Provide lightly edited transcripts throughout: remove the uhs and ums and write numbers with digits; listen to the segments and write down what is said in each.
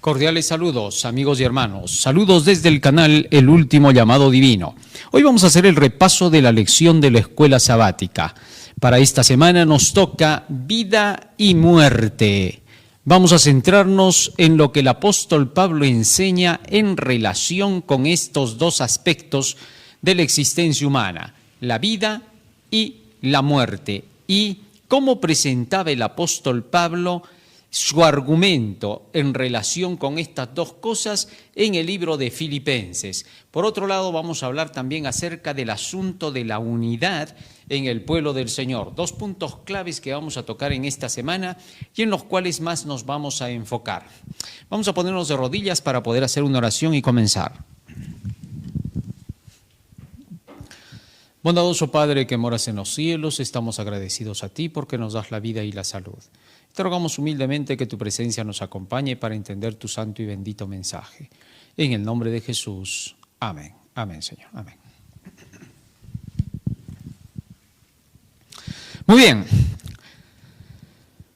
Cordiales saludos, amigos y hermanos. Saludos desde el canal El Último Llamado Divino. Hoy vamos a hacer el repaso de la lección de la escuela sabática. Para esta semana nos toca vida y muerte. Vamos a centrarnos en lo que el apóstol Pablo enseña en relación con estos dos aspectos de la existencia humana, la vida y la muerte. Y cómo presentaba el apóstol Pablo su argumento en relación con estas dos cosas en el libro de Filipenses. Por otro lado, vamos a hablar también acerca del asunto de la unidad en el pueblo del Señor. Dos puntos claves que vamos a tocar en esta semana y en los cuales más nos vamos a enfocar. Vamos a ponernos de rodillas para poder hacer una oración y comenzar. Bondadoso Padre que moras en los cielos, estamos agradecidos a ti porque nos das la vida y la salud. Te rogamos humildemente que tu presencia nos acompañe para entender tu santo y bendito mensaje. En el nombre de Jesús. Amén. Amén, Señor. Amén. Muy bien.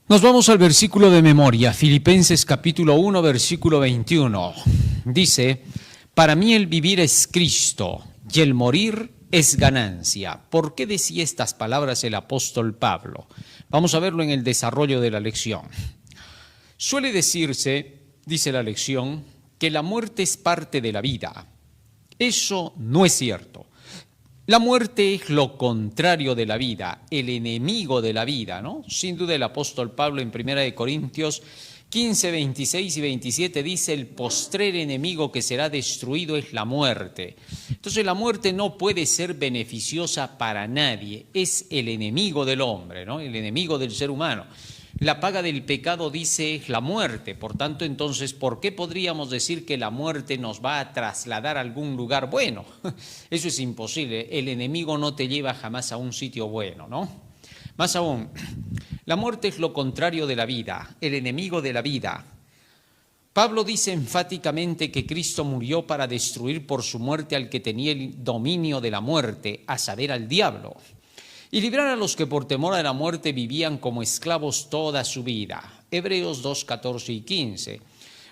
Nos vamos al versículo de memoria, Filipenses capítulo 1, versículo 21. Dice, para mí el vivir es Cristo y el morir es ganancia. ¿Por qué decía estas palabras el apóstol Pablo? Vamos a verlo en el desarrollo de la lección. Suele decirse, dice la lección, que la muerte es parte de la vida. Eso no es cierto. La muerte es lo contrario de la vida, el enemigo de la vida, ¿no? Sin duda el apóstol Pablo en 1 Corintios 15, 26 y 27 dice, el postrer enemigo que será destruido es la muerte. Entonces la muerte no puede ser beneficiosa para nadie, es el enemigo del hombre, ¿no? El enemigo del ser humano. La paga del pecado, dice, es la muerte. Por tanto, entonces, ¿por qué podríamos decir que la muerte nos va a trasladar a algún lugar bueno? Eso es imposible. El enemigo no te lleva jamás a un sitio bueno, ¿no? Más aún, la muerte es lo contrario de la vida, el enemigo de la vida. Pablo dice enfáticamente que Cristo murió para destruir por su muerte al que tenía el dominio de la muerte, a saber, al diablo, y librar a los que por temor a la muerte vivían como esclavos toda su vida. Hebreos 2, 14 y 15.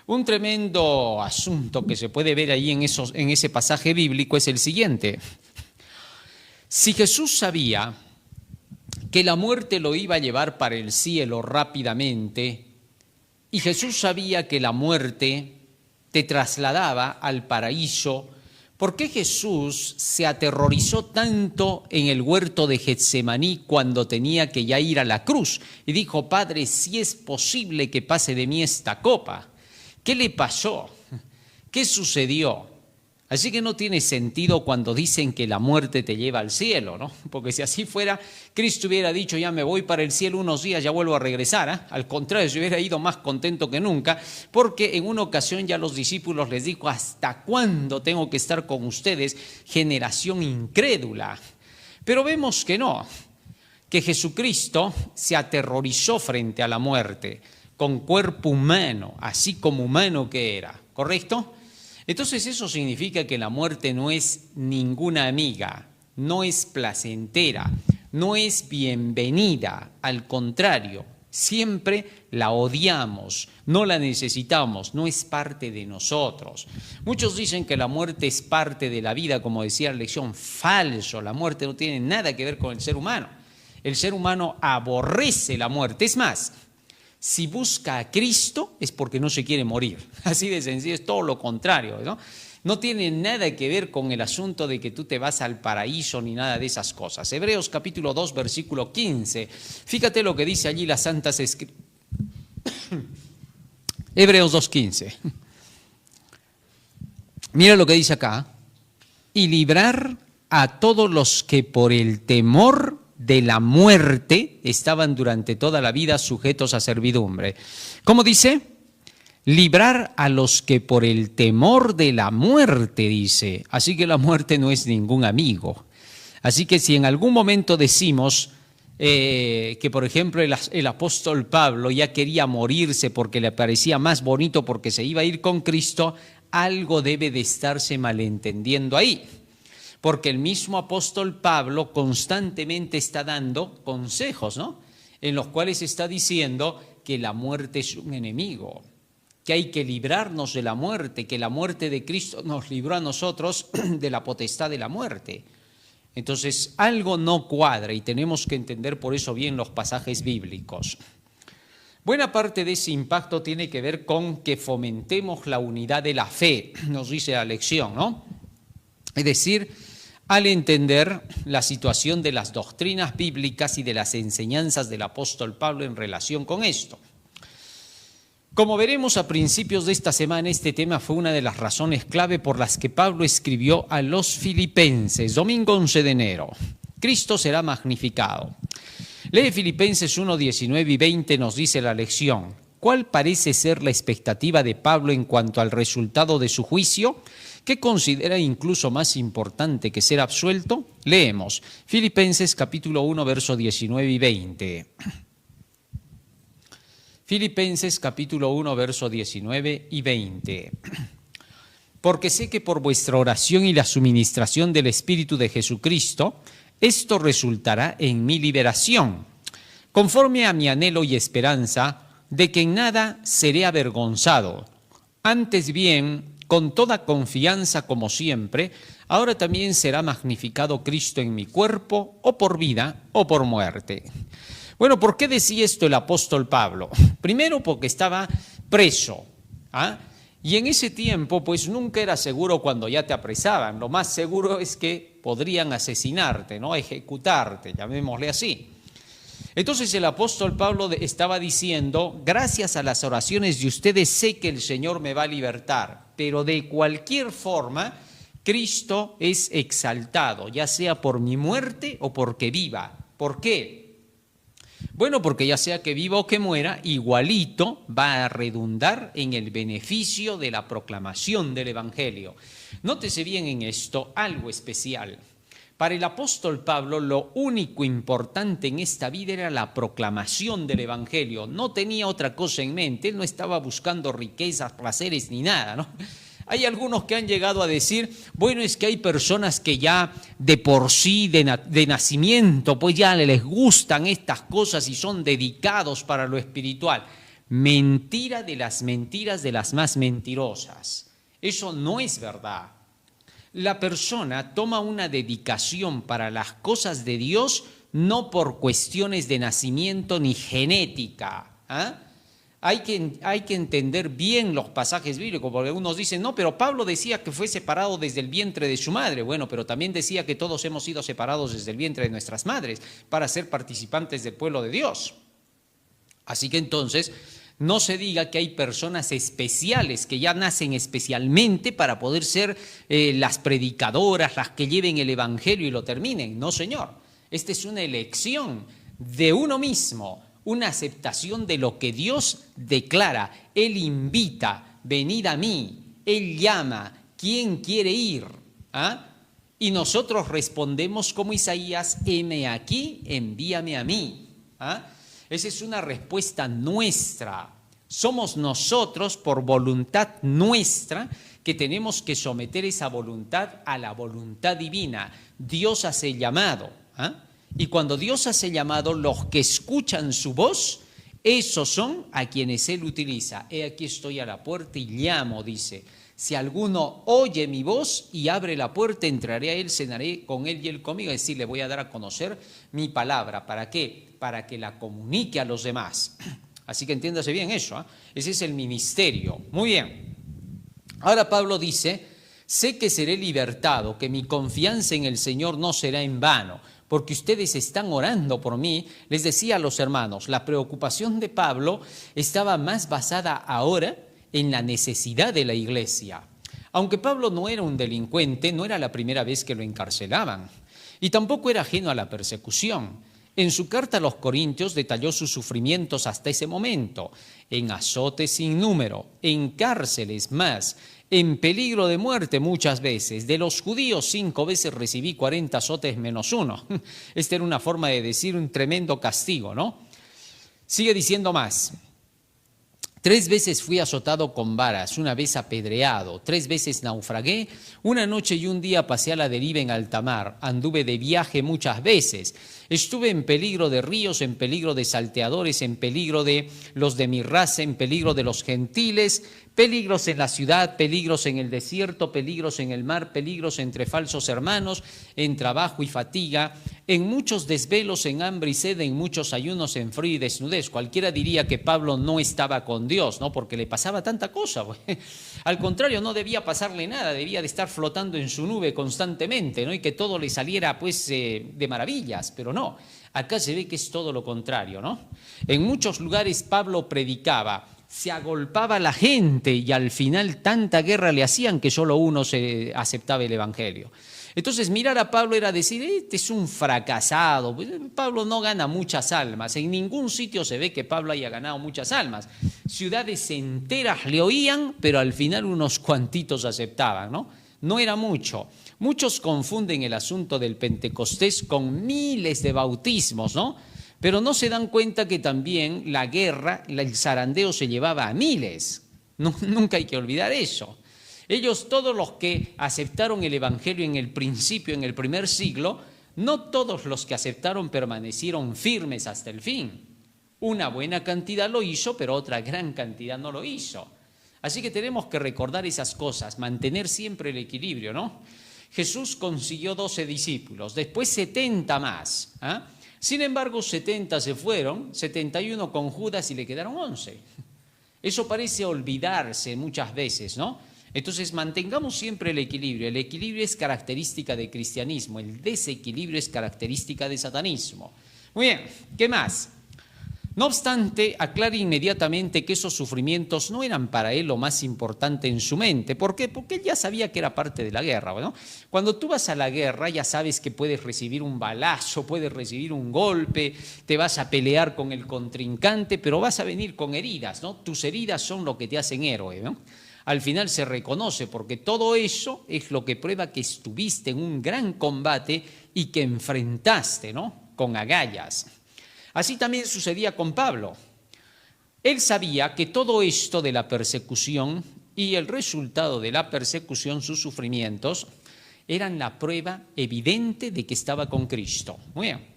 Un tremendo asunto que se puede ver ahí en ese pasaje bíblico es el siguiente. Si Jesús sabía que la muerte lo iba a llevar para el cielo rápidamente, y Jesús sabía que la muerte te trasladaba al paraíso, ¿por qué Jesús se aterrorizó tanto en el huerto de Getsemaní cuando tenía que ya ir a la cruz? Y dijo, Padre, si es posible que pase de mí esta copa. ¿Qué le pasó? ¿Qué sucedió? Así que no tiene sentido cuando dicen que la muerte te lleva al cielo, ¿no? Porque si así fuera, Cristo hubiera dicho, ya me voy para el cielo unos días, ya vuelvo a regresar, ¿eh? Al contrario, se hubiera ido más contento que nunca, porque en una ocasión ya los discípulos les dijo, ¿hasta cuándo tengo que estar con ustedes, generación incrédula? Pero vemos que no, que Jesucristo se aterrorizó frente a la muerte, con cuerpo humano, así como humano que era, ¿correcto? Entonces eso significa que la muerte no es ninguna amiga, no es placentera, no es bienvenida, al contrario, siempre la odiamos, no la necesitamos, no es parte de nosotros. Muchos dicen que la muerte es parte de la vida, como decía la lección, falso, la muerte no tiene nada que ver con el ser humano. El ser humano aborrece la muerte, es más, si busca a Cristo es porque no se quiere morir. Así de sencillo, es todo lo contrario, ¿no? No tiene nada que ver con el asunto de que tú te vas al paraíso ni nada de esas cosas. Hebreos capítulo 2, versículo 15. Fíjate lo que dice allí las Santas Escrituras. Hebreos 2:15. Mira lo que dice acá. Y librar a todos los que por el temor de la muerte estaban durante toda la vida sujetos a servidumbre. ¿Cómo dice? Librar a los que por el temor de la muerte, dice. Así que la muerte no es ningún amigo. Así que si en algún momento decimos que, por ejemplo, el apóstol Pablo ya quería morirse porque le parecía más bonito porque se iba a ir con Cristo, algo debe de estarse malentendiendo ahí. Porque el mismo apóstol Pablo constantemente está dando consejos, ¿no? En los cuales está diciendo que la muerte es un enemigo, que hay que librarnos de la muerte, que la muerte de Cristo nos libró a nosotros de la potestad de la muerte. Entonces, algo no cuadra y tenemos que entender por eso bien los pasajes bíblicos. Buena parte de ese impacto tiene que ver con que fomentemos la unidad de la fe, nos dice la lección, ¿no? Es decir, al entender la situación de las doctrinas bíblicas y de las enseñanzas del apóstol Pablo en relación con esto. Como veremos a principios de esta semana, este tema fue una de las razones clave por las que Pablo escribió a los Filipenses, domingo 11 de enero. Cristo será magnificado. Lee Filipenses 1, 19 y 20, nos dice la lección. ¿Cuál parece ser la expectativa de Pablo en cuanto al resultado de su juicio? ¿Qué considera incluso más importante que ser absuelto? Leemos Filipenses capítulo 1, verso 19 y 20. Filipenses capítulo 1, verso 19 y 20. Porque sé que por vuestra oración y la suministración del Espíritu de Jesucristo, esto resultará en mi liberación, conforme a mi anhelo y esperanza de que en nada seré avergonzado. Antes bien, con toda confianza como siempre, ahora también será magnificado Cristo en mi cuerpo, o por vida o por muerte. Bueno, ¿por qué decía esto el apóstol Pablo? Primero porque estaba preso, y en ese tiempo pues nunca era seguro cuando ya te apresaban. Lo más seguro es que podrían asesinarte, ¿no? Ejecutarte, llamémosle así. Entonces el apóstol Pablo estaba diciendo, gracias a las oraciones de ustedes sé que el Señor me va a libertar, pero de cualquier forma Cristo es exaltado, ya sea por mi muerte o porque viva. ¿Por qué? Bueno, porque ya sea que viva o que muera, igualito va a redundar en el beneficio de la proclamación del Evangelio. Nótese bien en esto algo especial. Para el apóstol Pablo lo único importante en esta vida era la proclamación del Evangelio. No tenía otra cosa en mente, él no estaba buscando riquezas, placeres ni nada, ¿no? Hay algunos que han llegado a decir, bueno, es que hay personas que ya de por sí, de nacimiento, pues ya les gustan estas cosas y son dedicados para lo espiritual. Mentira de las mentiras de las más mentirosas. Eso no es verdad. La persona toma una dedicación para las cosas de Dios no por cuestiones de nacimiento ni genética. Hay que entender bien los pasajes bíblicos, porque algunos dicen, no, pero Pablo decía que fue separado desde el vientre de su madre. Bueno, pero también decía que todos hemos sido separados desde el vientre de nuestras madres para ser participantes del pueblo de Dios. Así que entonces, no se diga que hay personas especiales que ya nacen especialmente para poder ser las predicadoras, las que lleven el evangelio y lo terminen. No, señor. Esta es una elección de uno mismo, una aceptación de lo que Dios declara. Él invita, venid a mí. Él llama, ¿quién quiere ir? Y nosotros respondemos como Isaías, heme aquí, envíame a mí. Esa es una respuesta nuestra. Somos nosotros, por voluntad nuestra, que tenemos que someter esa voluntad a la voluntad divina. Dios hace llamado. Y cuando Dios hace llamado, los que escuchan su voz, esos son a quienes Él utiliza. He aquí estoy a la puerta y llamo, dice. Si alguno oye mi voz y abre la puerta, entraré a Él, cenaré con Él y Él conmigo. Es decir, le voy a dar a conocer mi palabra. ¿Para qué? Para que la comunique a los demás. Así que entiéndase bien eso. Ese es el ministerio. Muy bien. Ahora Pablo dice, sé que seré libertado, que mi confianza en el Señor no será en vano, porque ustedes están orando por mí. Les decía a los hermanos, la preocupación de Pablo estaba más basada ahora en la necesidad de la iglesia. Aunque Pablo no era un delincuente, no era la primera vez que lo encarcelaban, y tampoco era ajeno a la persecución. En su carta a los Corintios detalló sus sufrimientos hasta ese momento, en azotes sin número, en cárceles más, en peligro de muerte muchas veces. De los judíos 5 veces recibí 40 azotes menos 1. Esta era una forma de decir un tremendo castigo, ¿no? Sigue diciendo más. 3 veces fui azotado con varas, 1 vez apedreado, 3 veces naufragué, 1 noche y 1 día pasé a la deriva en alta mar, anduve de viaje muchas veces, Estuve en peligro de ríos, en peligro de salteadores, en peligro de los de mi raza, en peligro de los gentiles, peligros en la ciudad, peligros en el desierto, peligros en el mar, peligros entre falsos hermanos, en trabajo y fatiga, en muchos desvelos, en hambre y sed, en muchos ayunos, en frío y desnudez. Cualquiera diría que Pablo no estaba con Dios, ¿no? Porque le pasaba tanta cosa. Al contrario, no debía pasarle nada, debía de estar flotando en su nube constantemente, ¿no? Y que todo le saliera pues de maravillas, pero no. Acá se ve que es todo lo contrario, ¿no? En muchos lugares Pablo predicaba, se agolpaba la gente y al final tanta guerra le hacían que solo uno se aceptaba el evangelio. Entonces mirar a Pablo era decir, este es un fracasado, Pablo no gana muchas almas, en ningún sitio se ve que Pablo haya ganado muchas almas. Ciudades enteras le oían, pero al final unos cuantitos aceptaban, ¿no? No era mucho. Muchos confunden el asunto del Pentecostés con miles de bautismos, ¿no? Pero no se dan cuenta que también la guerra, el zarandeo se llevaba a miles. No, nunca hay que olvidar eso. Ellos, todos los que aceptaron el evangelio en el principio, en el primer siglo, no todos los que aceptaron permanecieron firmes hasta el fin. Una buena cantidad lo hizo, pero otra gran cantidad no lo hizo. Así que tenemos que recordar esas cosas, mantener siempre el equilibrio, ¿no? Jesús consiguió 12 discípulos, después 70 más, ¿ah? Sin embargo, 70 se fueron, 71 con Judas y le quedaron 11. Eso parece olvidarse muchas veces, ¿no? Entonces mantengamos siempre el equilibrio. El equilibrio es característica del cristianismo, el desequilibrio es característica del satanismo. Muy bien, ¿qué más? No obstante, aclara inmediatamente que esos sufrimientos no eran para él lo más importante en su mente. ¿Por qué? Porque él ya sabía que era parte de la guerra, ¿no? Cuando tú vas a la guerra ya sabes que puedes recibir un balazo, puedes recibir un golpe, te vas a pelear con el contrincante, pero vas a venir con heridas, ¿no? Tus heridas son lo que te hacen héroe, ¿no? Al final se reconoce porque todo eso es lo que prueba que estuviste en un gran combate y que enfrentaste, ¿no? Con agallas. Así también sucedía con Pablo. Él sabía que todo esto de la persecución y el resultado de la persecución, sus sufrimientos, eran la prueba evidente de que estaba con Cristo. Muy bien.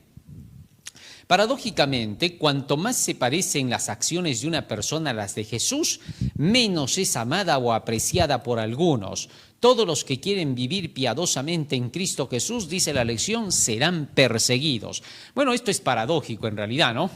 Paradójicamente, cuanto más se parecen las acciones de una persona a las de Jesús, menos es amada o apreciada por algunos. Todos los que quieren vivir piadosamente en Cristo Jesús, dice la lección, serán perseguidos. Bueno, esto es paradójico en realidad, ¿no?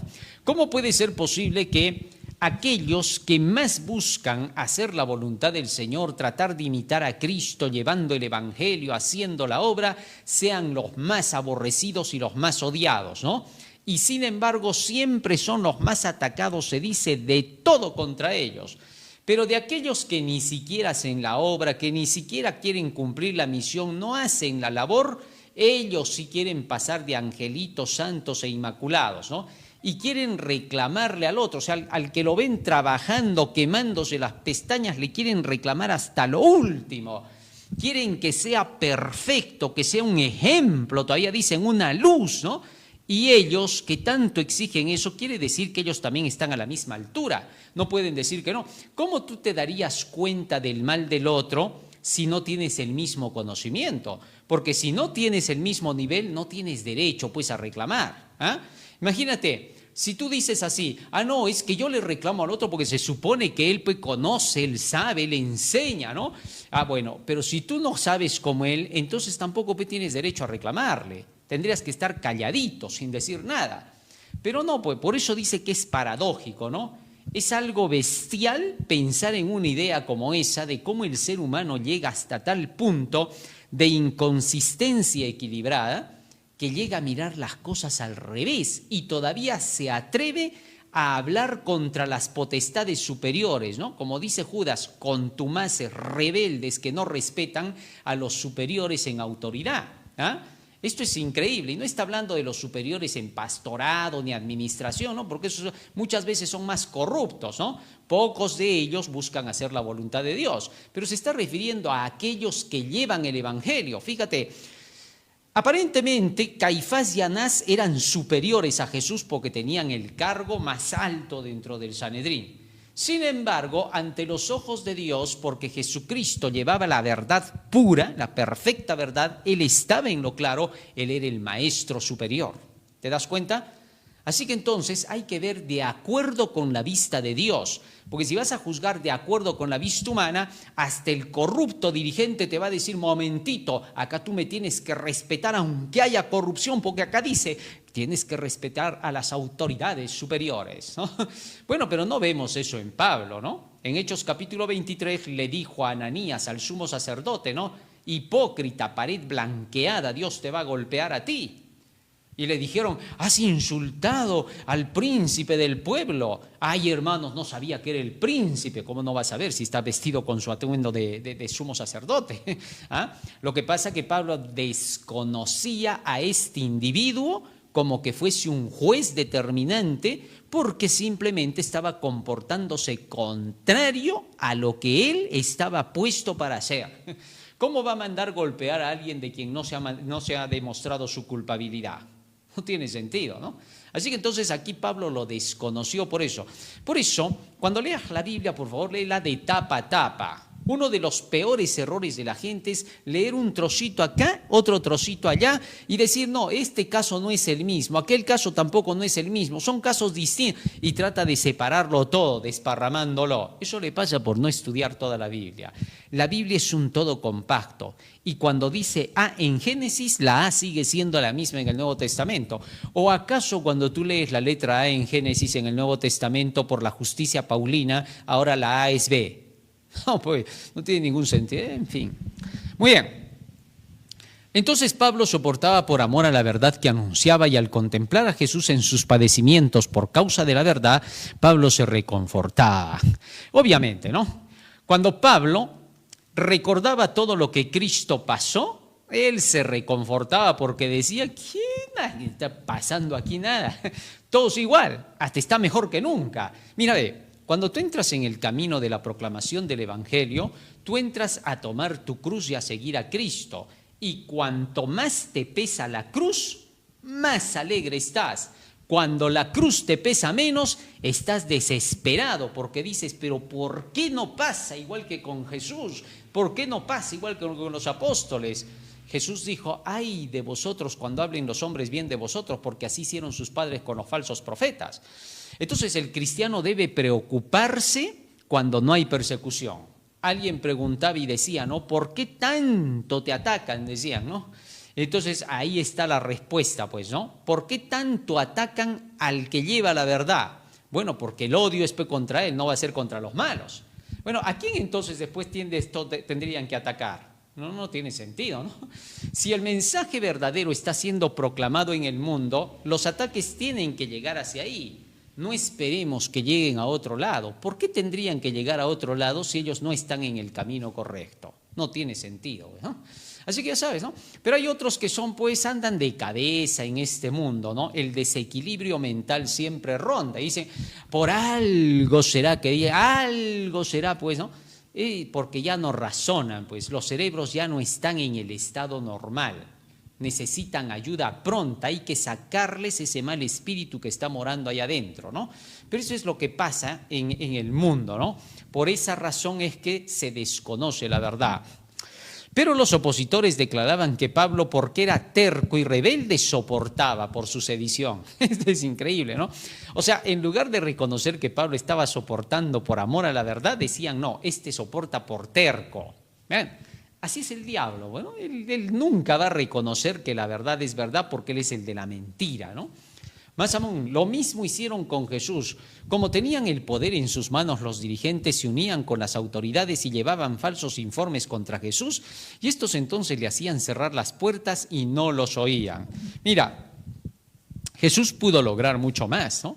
¿Cómo puede ser posible que aquellos que más buscan hacer la voluntad del Señor, tratar de imitar a Cristo, llevando el Evangelio, haciendo la obra, sean los más aborrecidos y los más odiados, ¿no? Y sin embargo siempre son los más atacados, se dice, de todo contra ellos. Pero de aquellos que ni siquiera hacen la obra, que ni siquiera quieren cumplir la misión, no hacen la labor, ellos sí quieren pasar de angelitos santos e inmaculados, ¿no? Y quieren reclamarle al otro, o sea, al que lo ven trabajando, quemándose las pestañas, le quieren reclamar hasta lo último. Quieren que sea perfecto, que sea un ejemplo, todavía dicen una luz, ¿no? Y ellos que tanto exigen eso, quiere decir que ellos también están a la misma altura. No pueden decir que no. ¿Cómo tú te darías cuenta del mal del otro si no tienes el mismo conocimiento? Porque si no tienes el mismo nivel, no tienes derecho pues a reclamar. ¿Ah? Imagínate, si tú dices así, no, es que yo le reclamo al otro porque se supone que él pues conoce, él sabe, él enseña, ¿no? Bueno, pero si tú no sabes como él, entonces tampoco pues tienes derecho a reclamarle. Tendrías que estar calladito, sin decir nada. Pero no, pues por eso dice que es paradójico, ¿no? Es algo bestial pensar en una idea como esa de cómo el ser humano llega hasta tal punto de inconsistencia equilibrada que llega a mirar las cosas al revés y todavía se atreve a hablar contra las potestades superiores, ¿no? Como dice Judas, contumaces, rebeldes que no respetan a los superiores en autoridad, ¿ah? Esto es increíble y no está hablando de los superiores en pastorado ni administración, ¿no? Porque esos muchas veces son más corruptos, ¿no? Pocos de ellos buscan hacer la voluntad de Dios, pero se está refiriendo a aquellos que llevan el evangelio. Fíjate, aparentemente Caifás y Anás eran superiores a Jesús porque tenían el cargo más alto dentro del Sanedrín. Sin embargo, ante los ojos de Dios, porque Jesucristo llevaba la verdad pura, la perfecta verdad, Él estaba en lo claro, Él era el maestro superior. ¿Te das cuenta? Así que entonces hay que ver de acuerdo con la vista de Dios, porque si vas a juzgar de acuerdo con la vista humana, hasta el corrupto dirigente te va a decir, momentito, acá tú me tienes que respetar aunque haya corrupción, porque acá dice, tienes que respetar a las autoridades superiores, ¿no? Bueno, pero no vemos eso en Pablo, ¿no? En Hechos capítulo 23 le dijo a Ananías, al sumo sacerdote, ¿no? Hipócrita, pared blanqueada, Dios te va a golpear a ti. Y le dijeron, has insultado al príncipe del pueblo. Ay, hermanos, no sabía que era el príncipe. ¿Cómo no va a saber si está vestido con su atuendo de sumo sacerdote? ¿Ah? Lo que pasa es que Pablo desconocía a este individuo como que fuese un juez determinante, porque simplemente estaba comportándose contrario a lo que él estaba puesto para hacer. ¿Cómo va a mandar golpear a alguien de quien no se ha demostrado su culpabilidad? No tiene sentido, ¿no? Así que entonces aquí Pablo lo desconoció por eso. Por eso, cuando leas la Biblia, por favor, léela de tapa a tapa. Uno de los peores errores de la gente es leer un trocito acá, otro trocito allá y decir, no, este caso no es el mismo, aquel caso tampoco no es el mismo, son casos distintos, y trata de separarlo todo, desparramándolo. Eso le pasa por no estudiar toda la Biblia. La Biblia es un todo compacto y cuando dice A en Génesis, la A sigue siendo la misma en el Nuevo Testamento. ¿O acaso cuando tú lees la letra A en Génesis en el Nuevo Testamento por la justicia paulina, ahora la A es B? No, pues no tiene ningún sentido, en fin. Muy bien. Entonces Pablo soportaba por amor a la verdad que anunciaba, y al contemplar a Jesús en sus padecimientos por causa de la verdad, Pablo se reconfortaba. Obviamente, ¿no? Cuando Pablo recordaba todo lo que Cristo pasó, él se reconfortaba porque decía, ¿qué está pasando aquí? Nada. Todos igual, hasta está mejor que nunca. Mira, cuando tú entras en el camino de la proclamación del Evangelio, tú entras a tomar tu cruz y a seguir a Cristo. Y cuanto más te pesa la cruz, más alegre estás. Cuando la cruz te pesa menos, estás desesperado porque dices, pero ¿por qué no pasa igual que con Jesús? ¿Por qué no pasa igual que con los apóstoles? Jesús dijo, ay de vosotros cuando hablen los hombres bien de vosotros, porque así hicieron sus padres con los falsos profetas. Entonces el cristiano debe preocuparse cuando no hay persecución. Alguien preguntaba y decía, ¿no? ¿Por qué tanto te atacan? Decían, ¿no? Entonces ahí está la respuesta, pues, ¿no? ¿Por qué tanto atacan al que lleva la verdad? Bueno, porque el odio es contra él, no va a ser contra los malos. Bueno, ¿a quién entonces después tendrían que atacar? No tiene sentido, ¿no? Si el mensaje verdadero está siendo proclamado en el mundo, los ataques tienen que llegar hacia ahí. No esperemos que lleguen a otro lado. ¿Por qué tendrían que llegar a otro lado si ellos no están en el camino correcto? No tiene sentido, ¿no? Así que ya sabes, ¿no? Pero hay otros que andan de cabeza en este mundo, ¿no? El desequilibrio mental siempre ronda. Y dicen, por algo será que algo será, pues, ¿no? Porque ya no razonan, pues los cerebros ya no están en el estado normal. Necesitan ayuda pronta, hay que sacarles ese mal espíritu que está morando ahí adentro, ¿no? Pero eso es lo que pasa en el mundo, ¿no? Por esa razón es que se desconoce la verdad. Pero los opositores declaraban que Pablo, porque era terco y rebelde, soportaba por su sedición. Esto es increíble, ¿no? O sea, en lugar de reconocer que Pablo estaba soportando por amor a la verdad, decían, no, este soporta por terco. ¿Ven? Así es el diablo, bueno, él nunca va a reconocer que la verdad es verdad porque él es el de la mentira, ¿no? Más aún, lo mismo hicieron con Jesús. Como tenían el poder en sus manos, los dirigentes se unían con las autoridades y llevaban falsos informes contra Jesús, y estos entonces le hacían cerrar las puertas y no los oían. Mira, Jesús pudo lograr mucho más, ¿no?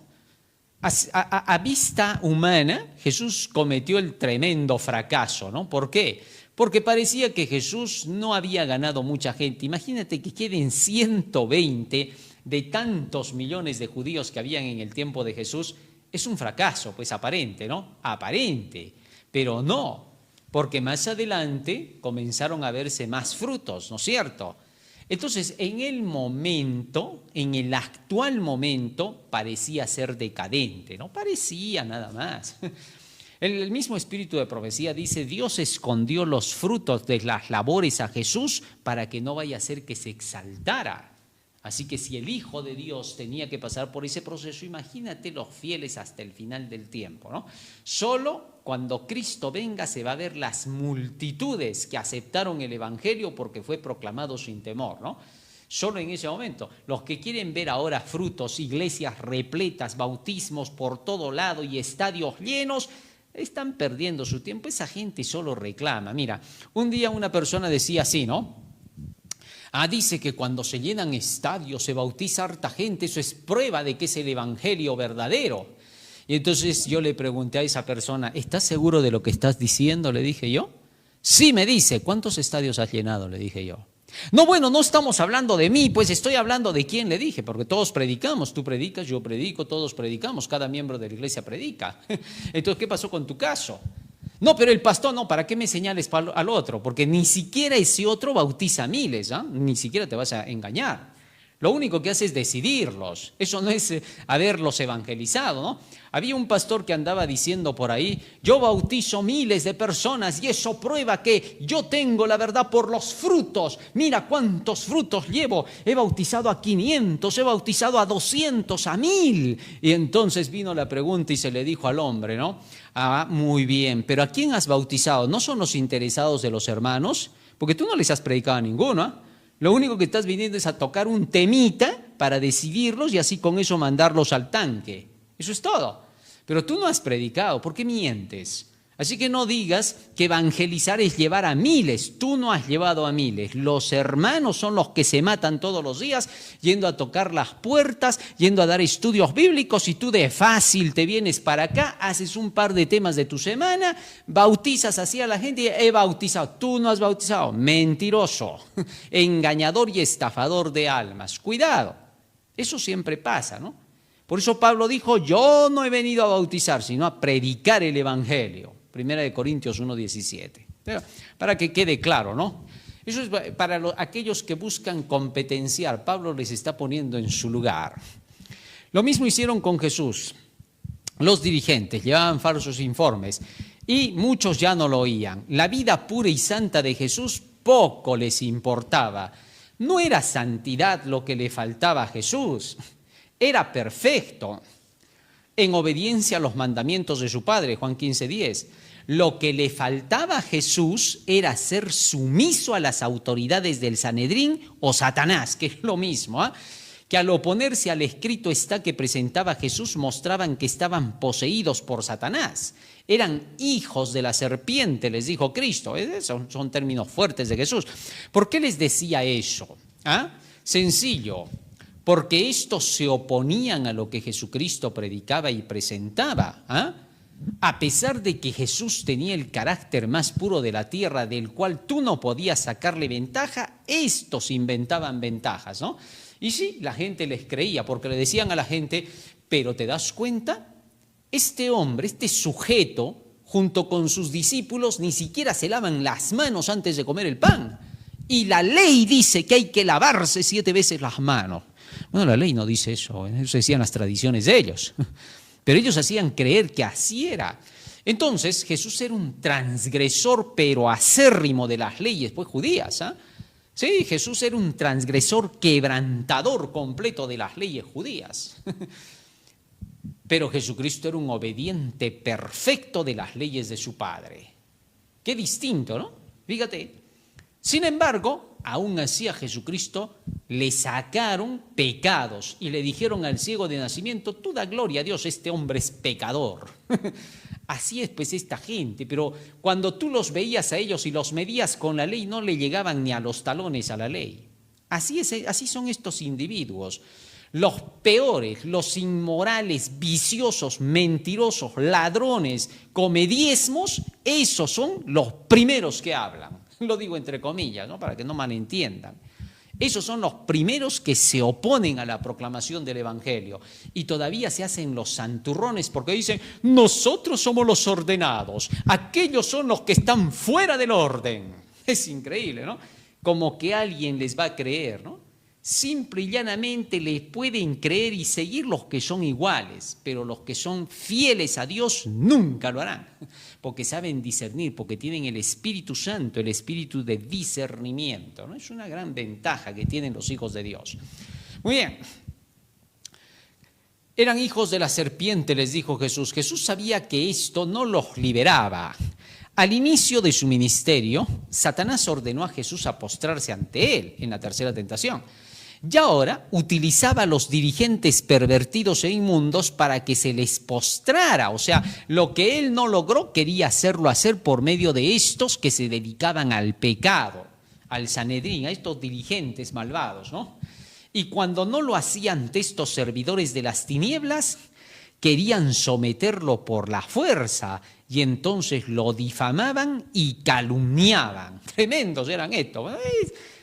A vista humana, Jesús cometió el tremendo fracaso, ¿no? ¿Por qué? Porque parecía que Jesús no había ganado mucha gente. Imagínate que queden 120 de tantos millones de judíos que habían en el tiempo de Jesús. Es un fracaso, pues aparente, ¿no? Aparente, pero no, porque más adelante comenzaron a verse más frutos, ¿no es cierto? Entonces, en el actual momento, parecía ser decadente, no parecía nada más. El mismo espíritu de profecía dice, Dios escondió los frutos de las labores a Jesús para que no vaya a ser que se exaltara. Así que si el Hijo de Dios tenía que pasar por ese proceso, imagínate los fieles hasta el final del tiempo, ¿no? Solo cuando Cristo venga se va a ver las multitudes que aceptaron el Evangelio porque fue proclamado sin temor, ¿no? Solo en ese momento. Los que quieren ver ahora frutos, iglesias repletas, bautismos por todo lado y estadios llenos, están perdiendo su tiempo. Esa gente solo reclama. Mira, un día una persona decía así, ¿no? Dice que cuando se llenan estadios, se bautiza harta gente, eso es prueba de que es el evangelio verdadero. Y entonces yo le pregunté a esa persona, ¿estás seguro de lo que estás diciendo? Le dije yo. Sí, me dice, ¿cuántos estadios has llenado? Le dije yo. No, bueno, no estamos hablando de mí, pues estoy hablando de quién, le dije, porque todos predicamos, tú predicas, yo predico, todos predicamos, cada miembro de la iglesia predica. Entonces, ¿qué pasó con tu caso? No, pero el pastor, no, ¿para qué me señales al otro? Porque ni siquiera ese otro bautiza miles, ni siquiera te vas a engañar. Lo único que hace es decidirlos. Eso no es haberlos evangelizado, ¿no? Había un pastor que andaba diciendo por ahí, yo bautizo miles de personas y eso prueba que yo tengo la verdad por los frutos. Mira cuántos frutos llevo. He bautizado a 500, he bautizado a 200, a 1000. Y entonces vino la pregunta y se le dijo al hombre, ¿no? Muy bien, pero ¿a quién has bautizado? ¿No son los interesados de los hermanos? Porque tú no les has predicado a ninguno, Lo único que estás viniendo es a tocar un temita para decidirlos y así con eso mandarlos al tanque. Eso es todo. Pero tú no has predicado, ¿por qué mientes? Así que no digas que evangelizar es llevar a miles. Tú no has llevado a miles. Los hermanos son los que se matan todos los días yendo a tocar las puertas, yendo a dar estudios bíblicos y tú de fácil te vienes para acá, haces un par de temas de tu semana, bautizas así a la gente y he bautizado. Tú no has bautizado. Mentiroso, engañador y estafador de almas. Cuidado, eso siempre pasa, ¿no? Por eso Pablo dijo, yo no he venido a bautizar, sino a predicar el evangelio. 1 Corintios 1:17. Para que quede claro, ¿no? Eso es para aquellos que buscan competenciar. Pablo les está poniendo en su lugar. Lo mismo hicieron con Jesús. Los dirigentes llevaban falsos informes y muchos ya no lo oían. La vida pura y santa de Jesús poco les importaba. No era santidad lo que le faltaba a Jesús. Era perfecto, en obediencia a los mandamientos de su Padre, Juan 15:10. Lo que le faltaba a Jesús era ser sumiso a las autoridades del Sanedrín o Satanás, que es lo mismo, que al oponerse al escrito está que presentaba Jesús mostraban que estaban poseídos por Satanás. Eran hijos de la serpiente, les dijo Cristo. Son términos fuertes de Jesús. ¿Por qué les decía eso? Sencillo. Porque estos se oponían a lo que Jesucristo predicaba y presentaba. A pesar de que Jesús tenía el carácter más puro de la tierra, del cual tú no podías sacarle ventaja, estos inventaban ventajas, ¿no? Y sí, la gente les creía, porque le decían a la gente, pero ¿te das cuenta? Este hombre, este sujeto, junto con sus discípulos, ni siquiera se lavan las manos antes de comer el pan. Y la ley dice que hay que lavarse 7 veces las manos. Bueno, la ley no dice eso decían las tradiciones de ellos, pero ellos hacían creer que así era. Entonces Jesús era un transgresor pero acérrimo de las leyes pues judías. Sí, Jesús era un transgresor quebrantador completo de las leyes judías. Pero Jesucristo era un obediente perfecto de las leyes de su Padre. Qué distinto, ¿no? Fíjate. Sin embargo, aún así a Jesucristo le sacaron pecados y le dijeron al ciego de nacimiento, tú da gloria a Dios, este hombre es pecador. Así es pues esta gente, pero cuando tú los veías a ellos y los medías con la ley, no le llegaban ni a los talones a la ley. Así son estos individuos. Los peores, los inmorales, viciosos, mentirosos, ladrones, comediesmos, esos son los primeros que hablan. Lo digo entre comillas, ¿no? Para que no malentiendan. Esos son los primeros que se oponen a la proclamación del Evangelio y todavía se hacen los santurrones porque dicen, nosotros somos los ordenados, aquellos son los que están fuera del orden. Es increíble, ¿no? Como que alguien les va a creer, ¿no? Simple y llanamente les pueden creer y seguir los que son iguales, pero los que son fieles a Dios nunca lo harán, porque saben discernir, porque tienen el Espíritu Santo, el espíritu de discernimiento, ¿no? Es una gran ventaja que tienen los hijos de Dios. Muy bien. Eran hijos de la serpiente, les dijo Jesús. Jesús sabía que esto no los liberaba. Al inicio de su ministerio, Satanás ordenó a Jesús a postrarse ante él en la tercera tentación. Y ahora utilizaba a los dirigentes pervertidos e inmundos para que se les postrara. O sea, lo que él no logró, quería hacerlo hacer por medio de estos que se dedicaban al pecado, al Sanedrín, a estos dirigentes malvados, ¿no? Y cuando no lo hacían ante estos servidores de las tinieblas, querían someterlo por la fuerza y entonces lo difamaban y calumniaban. Tremendos eran estos.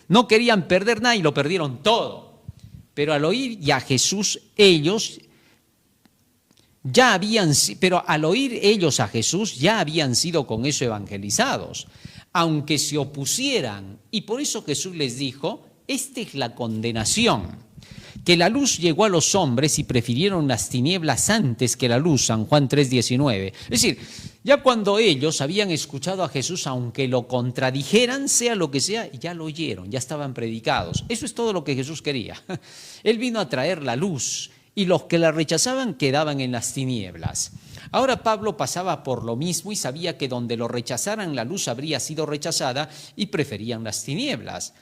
No querían perder nada y lo perdieron todo. Pero al oír ya Jesús, ellos a Jesús ya habían sido con eso evangelizados, aunque se opusieran. Y por eso Jesús les dijo: esta es la condenación, que la luz llegó a los hombres y prefirieron las tinieblas antes que la luz, San Juan 3:19. Es decir, ya cuando ellos habían escuchado a Jesús, aunque lo contradijeran, sea lo que sea, ya lo oyeron, ya estaban predicados. Eso es todo lo que Jesús quería. Él vino a traer la luz y los que la rechazaban quedaban en las tinieblas. Ahora Pablo pasaba por lo mismo y sabía que donde lo rechazaran la luz habría sido rechazada y preferían las tinieblas.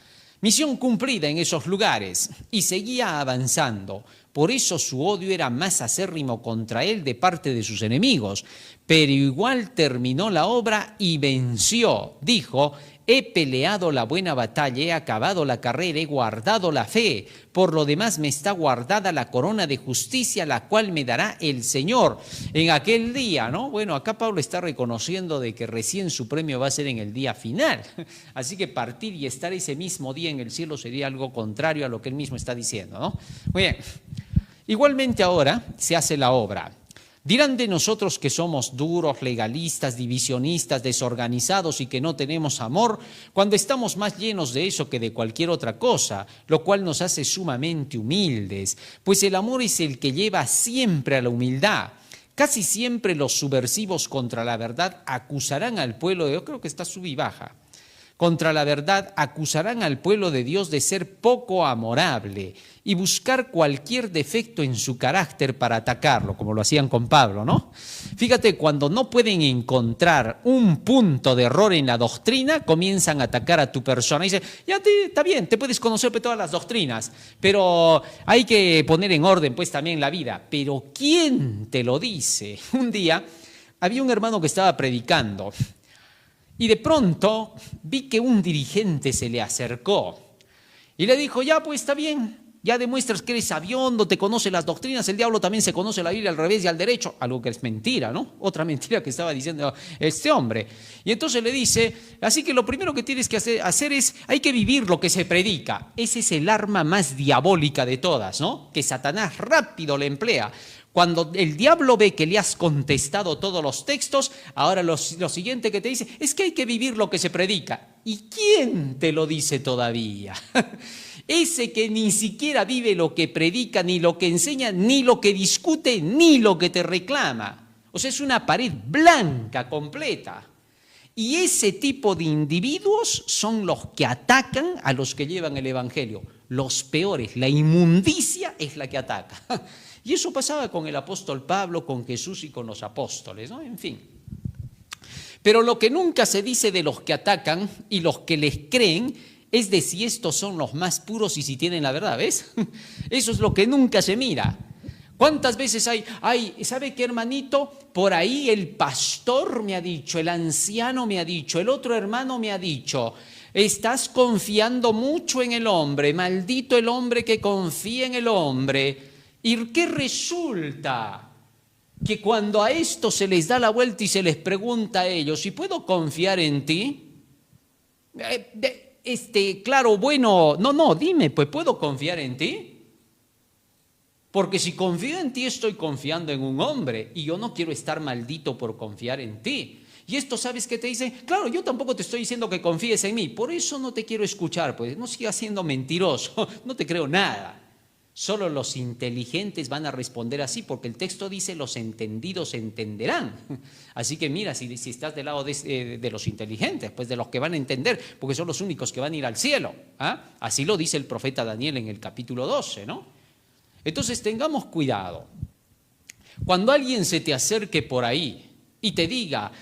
Misión cumplida en esos lugares, y seguía avanzando. Por eso su odio era más acérrimo contra él de parte de sus enemigos. Pero igual terminó la obra y venció. Dijo: he peleado la buena batalla, he acabado la carrera, he guardado la fe. Por lo demás me está guardada la corona de justicia, la cual me dará el Señor en aquel día, ¿no? Bueno, acá Pablo está reconociendo de que recién su premio va a ser en el día final. Así que partir y estar ese mismo día en el cielo sería algo contrario a lo que él mismo está diciendo, ¿no? Muy bien. Igualmente ahora se hace la obra. Dirán de nosotros que somos duros, legalistas, divisionistas, desorganizados y que no tenemos amor, cuando estamos más llenos de eso que de cualquier otra cosa, lo cual nos hace sumamente humildes, pues el amor es el que lleva siempre a la humildad. Casi siempre los subversivos contra la verdad acusarán al pueblo, yo creo que está sub y baja, contra la verdad acusarán al pueblo de Dios de ser poco amorable y buscar cualquier defecto en su carácter para atacarlo, como lo hacían con Pablo, ¿no? Fíjate, cuando no pueden encontrar un punto de error en la doctrina, comienzan a atacar a tu persona. Y dicen: ya está bien, te puedes conocer todas las doctrinas, pero hay que poner en orden pues también la vida. Pero ¿quién te lo dice? Un día había un hermano que estaba predicando, y de pronto vi que un dirigente se le acercó y le dijo: ya pues está bien, ya demuestras que eres sabiondo, te conoce las doctrinas, el diablo también se conoce la Biblia al revés y al derecho, algo que es mentira, ¿no? Otra mentira que estaba diciendo este hombre. Y entonces le dice: así que lo primero que tienes que hacer es, hay que vivir lo que se predica. Ese es el arma más diabólica de todas, ¿no? Que Satanás rápido le emplea. Cuando el diablo ve que le has contestado todos los textos, ahora lo siguiente que te dice es que hay que vivir lo que se predica. ¿Y quién te lo dice todavía? Ese que ni siquiera vive lo que predica, ni lo que enseña, ni lo que discute, ni lo que te reclama. O sea, es una pared blanca completa. Y ese tipo de individuos son los que atacan a los que llevan el evangelio. Los peores, la inmundicia es la que ataca. Y eso pasaba con el apóstol Pablo, con Jesús y con los apóstoles, ¿no? En fin. Pero lo que nunca se dice de los que atacan y los que les creen es de si estos son los más puros y si tienen la verdad, ¿ves? Eso es lo que nunca se mira. ¿Cuántas veces sabe qué, hermanito? Por ahí el pastor me ha dicho, el anciano me ha dicho, el otro hermano me ha dicho: estás confiando mucho en el hombre, maldito el hombre que confía en el hombre. ¿Y qué resulta? Que cuando a esto se les da la vuelta y se les pregunta a ellos: ¿si puedo confiar en ti? Claro, bueno, no, dime, pues ¿puedo confiar en ti? Porque si confío en ti estoy confiando en un hombre y yo no quiero estar maldito por confiar en ti. Y esto, ¿sabes qué te dicen? Claro, yo tampoco te estoy diciendo que confíes en mí, por eso no te quiero escuchar, pues no sigas siendo mentiroso, no te creo nada. Solo los inteligentes van a responder así, porque el texto dice los entendidos entenderán. Así que mira, si estás del lado de los inteligentes, pues de los que van a entender, porque son los únicos que van a ir al cielo. ¿Ah? Así lo dice el profeta Daniel en el capítulo 12, ¿no? Entonces tengamos cuidado. Cuando alguien se te acerque por ahí y te diga,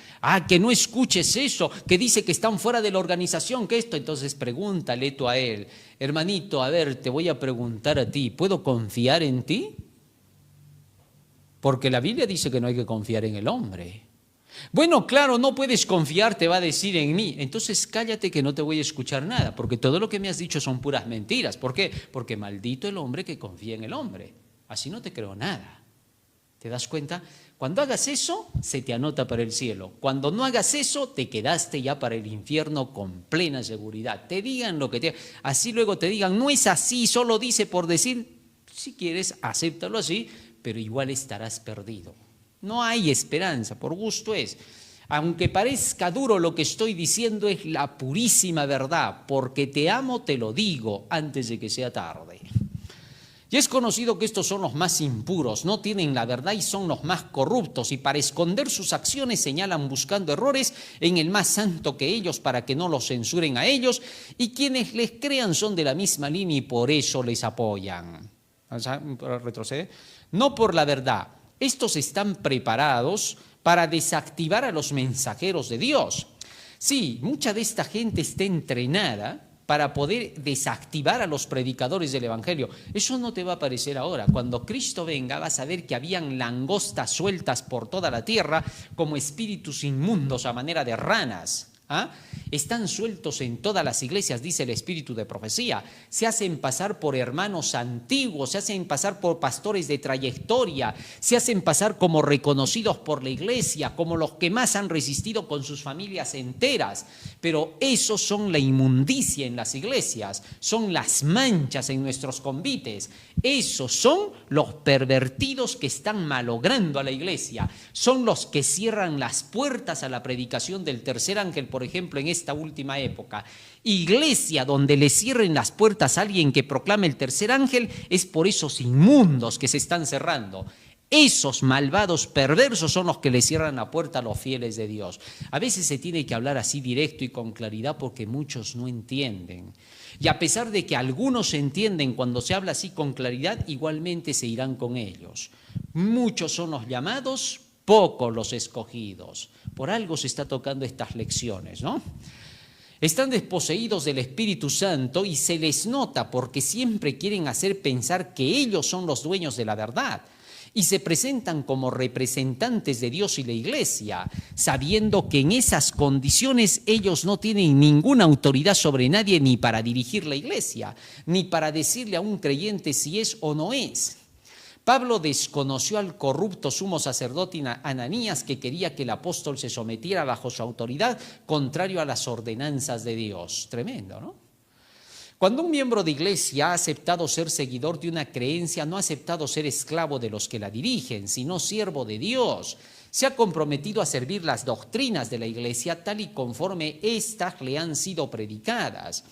que no escuches eso, que dice que están fuera de la organización, que esto, entonces pregúntale tú a él, hermanito, a ver, te voy a preguntar a ti, ¿puedo confiar en ti? Porque la Biblia dice que no hay que confiar en el hombre. Bueno, claro, no puedes confiar, te va a decir en mí. Entonces cállate que no te voy a escuchar nada, porque todo lo que me has dicho son puras mentiras. ¿Por qué? Porque maldito el hombre que confía en el hombre. Así no te creo nada. ¿Te das cuenta? Cuando hagas eso, se te anota para el cielo. Cuando no hagas eso, te quedaste ya para el infierno con plena seguridad. Te digan lo que te... Así luego te digan, no es así, solo dice por decir. Si quieres, acéptalo así, pero igual estarás perdido. No hay esperanza, por gusto es. Aunque parezca duro lo que estoy diciendo, es la purísima verdad. Porque te amo, te lo digo antes de que sea tarde. Y es conocido que estos son los más impuros, no tienen la verdad y son los más corruptos, y para esconder sus acciones señalan buscando errores en el más santo que ellos para que no los censuren a ellos, y quienes les crean son de la misma línea y por eso les apoyan. Retrocede. No por la verdad, estos están preparados para desactivar a los mensajeros de Dios. Sí, mucha de esta gente está entrenada para poder desactivar a los predicadores del Evangelio. Eso no te va a parecer ahora. Cuando Cristo venga vas a ver que habían langostas sueltas por toda la tierra como espíritus inmundos a manera de ranas. Están sueltos en todas las iglesias, dice el espíritu de profecía. Se hacen pasar por hermanos antiguos, se hacen pasar por pastores de trayectoria, se hacen pasar como reconocidos por la iglesia, como los que más han resistido con sus familias enteras. Pero esos son la inmundicia en las iglesias, son las manchas en nuestros convites. Esos son los pervertidos que están malogrando a la iglesia, son los que cierran las puertas a la predicación del tercer ángel, por ejemplo, en esta última época. Iglesia donde le cierren las puertas a alguien que proclame el tercer ángel es por esos inmundos que se están cerrando. Esos malvados perversos son los que le cierran la puerta a los fieles de Dios. A veces se tiene que hablar así directo y con claridad porque muchos no entienden. Y a pesar de que algunos entienden cuando se habla así con claridad, igualmente se irán con ellos. Muchos son los llamados, pocos los escogidos. Por algo se está tocando estas lecciones, ¿no? Están desposeídos del Espíritu Santo y se les nota porque siempre quieren hacer pensar que ellos son los dueños de la verdad. Y se presentan como representantes de Dios y la Iglesia, sabiendo que en esas condiciones ellos no tienen ninguna autoridad sobre nadie ni para dirigir la Iglesia, ni para decirle a un creyente si es o no es. Pablo desconoció al corrupto sumo sacerdote Ananías que quería que el apóstol se sometiera bajo su autoridad, contrario a las ordenanzas de Dios. Tremendo, ¿no? Cuando un miembro de iglesia ha aceptado ser seguidor de una creencia, no ha aceptado ser esclavo de los que la dirigen, sino siervo de Dios. Se ha comprometido a servir las doctrinas de la iglesia tal y conforme éstas le han sido predicadas.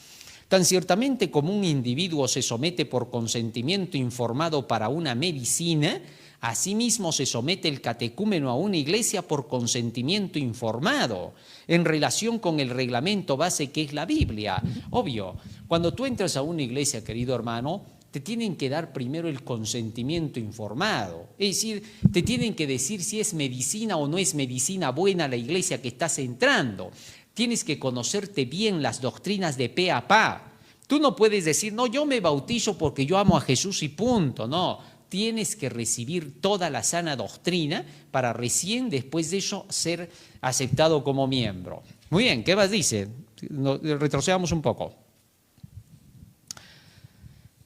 Tan ciertamente como un individuo se somete por consentimiento informado para una medicina, asimismo se somete el catecúmeno a una iglesia por consentimiento informado en relación con el reglamento base que es la Biblia. Obvio, cuando tú entras a una iglesia, querido hermano, te tienen que dar primero el consentimiento informado. Es decir, te tienen que decir si es medicina o no es medicina buena la iglesia que estás entrando. Tienes que conocerte bien las doctrinas de pe a pa. Tú no puedes decir, no, yo me bautizo porque yo amo a Jesús y punto. No, tienes que recibir toda la sana doctrina para recién después de eso ser aceptado como miembro. Muy bien, ¿qué más dice? Retrocedamos un poco.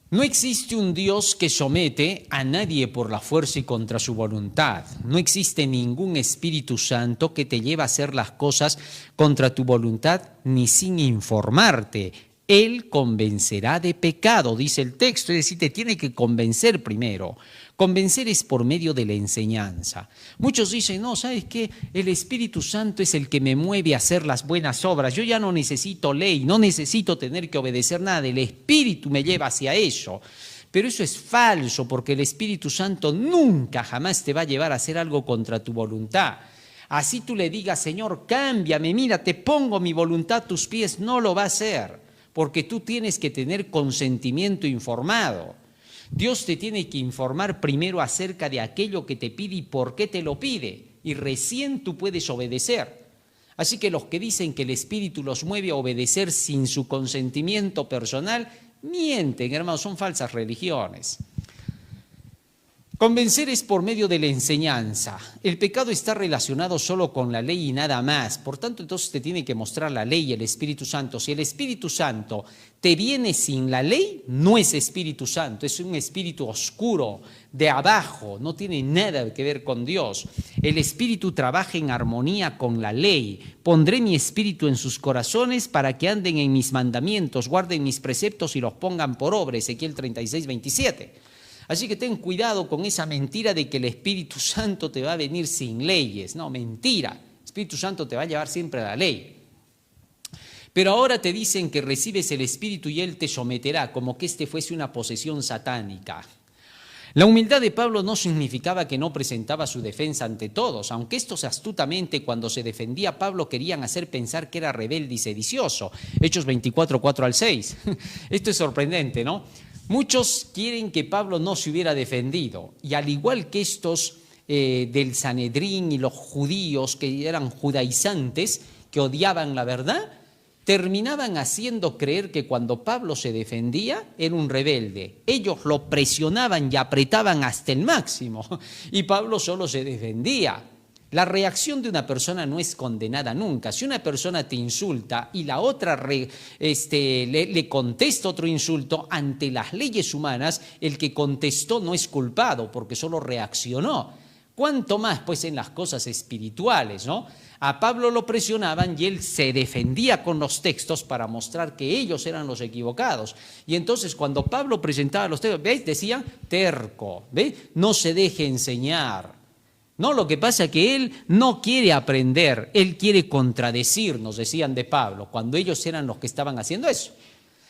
No existe un Dios que somete a nadie por la fuerza y contra su voluntad. No existe ningún Espíritu Santo que te lleve a hacer las cosas contra tu voluntad ni sin informarte. Él convencerá de pecado, dice el texto, es decir, te tiene que convencer primero. Convencer es por medio de la enseñanza. Muchos dicen, no, ¿sabes qué? El Espíritu Santo es el que me mueve a hacer las buenas obras. Yo ya no necesito ley, no necesito tener que obedecer nada. El Espíritu me lleva hacia eso. Pero eso es falso, porque el Espíritu Santo nunca jamás te va a llevar a hacer algo contra tu voluntad. Así tú le digas, Señor, cámbiame, mira, te pongo mi voluntad a tus pies, no lo va a hacer, porque tú tienes que tener consentimiento informado. Dios te tiene que informar primero acerca de aquello que te pide y por qué te lo pide, y recién tú puedes obedecer. Así que los que dicen que el Espíritu los mueve a obedecer sin su consentimiento personal, mienten, hermanos, son falsas religiones. Convencer es por medio de la enseñanza. El pecado está relacionado solo con la ley y nada más. Por tanto, entonces te tiene que mostrar la ley y el Espíritu Santo. Si el Espíritu Santo te viene sin la ley, no es Espíritu Santo, es un espíritu oscuro, de abajo, no tiene nada que ver con Dios. El Espíritu trabaja en armonía con la ley. Pondré mi Espíritu en sus corazones para que anden en mis mandamientos, guarden mis preceptos y los pongan por obra. Ezequiel 36:27. Así que ten cuidado con esa mentira de que el Espíritu Santo te va a venir sin leyes. No, mentira. El Espíritu Santo te va a llevar siempre a la ley. Pero ahora te dicen que recibes el Espíritu y Él te someterá, como que este fuese una posesión satánica. La humildad de Pablo no significaba que no presentaba su defensa ante todos, aunque estos astutamente cuando se defendía Pablo querían hacer pensar que era rebelde y sedicioso. Hechos 24, 4-6. Esto es sorprendente, ¿no? Muchos quieren que Pablo no se hubiera defendido, y al igual que estos del Sanedrín y los judíos que eran judaizantes, que odiaban la verdad, terminaban haciendo creer que cuando Pablo se defendía era un rebelde. Ellos lo presionaban y apretaban hasta el máximo, y Pablo solo se defendía. La reacción de una persona no es condenada nunca. Si una persona te insulta y la otra le contesta otro insulto, ante las leyes humanas, el que contestó no es culpado porque solo reaccionó. ¿Cuánto más pues en las cosas espirituales, no? A Pablo lo presionaban y él se defendía con los textos para mostrar que ellos eran los equivocados. Y entonces cuando Pablo presentaba los textos, ¿veis? Decían terco, ¿veis? No se deje enseñar. No, lo que pasa es que él no quiere aprender, él quiere contradecirnos, decían de Pablo, cuando ellos eran los que estaban haciendo eso.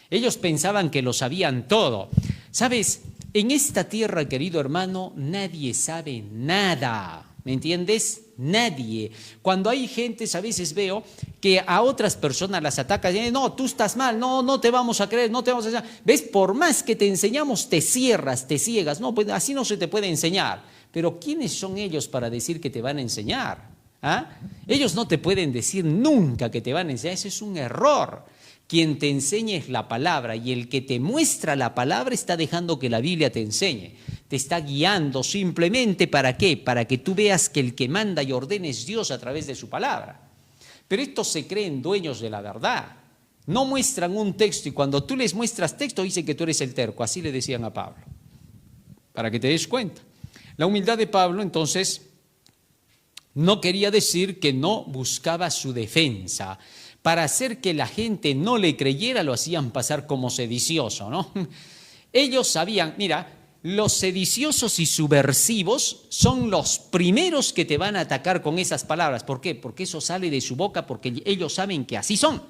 Ellos pensaban que lo sabían todo. ¿Sabes? En esta tierra, querido hermano, nadie sabe nada. ¿Me entiendes? Nadie. Cuando hay gentes, a veces veo que a otras personas las atacan y dicen, no, tú estás mal, no te vamos a creer, no te vamos a enseñar. ¿Ves? Por más que te enseñamos, te cierras, te ciegas. No, pues así no se te puede enseñar. Pero ¿quiénes son ellos para decir que te van a enseñar? ¿Ah? Ellos no te pueden decir nunca que te van a enseñar. Ese es un error. Quien te enseña es la palabra, y el que te muestra la palabra está dejando que la Biblia te enseñe. Te está guiando simplemente ¿para qué? Para que tú veas que el que manda y ordena es Dios a través de su palabra. Pero estos se creen dueños de la verdad. No muestran un texto y cuando tú les muestras texto dicen que tú eres el terco. Así le decían a Pablo. Para que te des cuenta. La humildad de Pablo, entonces, no quería decir que no buscaba su defensa. Para hacer que la gente no le creyera, lo hacían pasar como sedicioso, ¿no? Ellos sabían, mira, los sediciosos y subversivos son los primeros que te van a atacar con esas palabras. ¿Por qué? Porque eso sale de su boca, porque ellos saben que así son.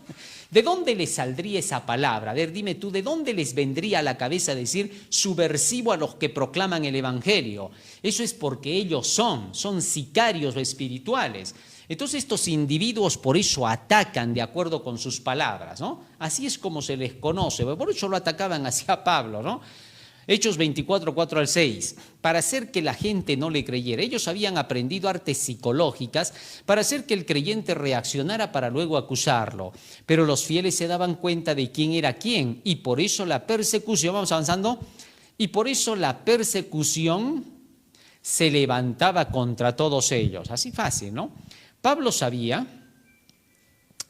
¿De dónde les saldría esa palabra? A ver, dime tú, ¿de dónde les vendría a la cabeza decir subversivo a los que proclaman el Evangelio? Eso es porque ellos son sicarios espirituales. Entonces estos individuos por eso atacan de acuerdo con sus palabras, ¿no? Así es como se les conoce, por eso lo atacaban hacia Pablo, ¿no? Hechos 24, 4-6, para hacer que la gente no le creyera. Ellos habían aprendido artes psicológicas para hacer que el creyente reaccionara para luego acusarlo. Pero los fieles se daban cuenta de quién era quién, y por eso la persecución, vamos avanzando, y por eso la persecución se levantaba contra todos ellos. Así fácil, ¿no? Pablo sabía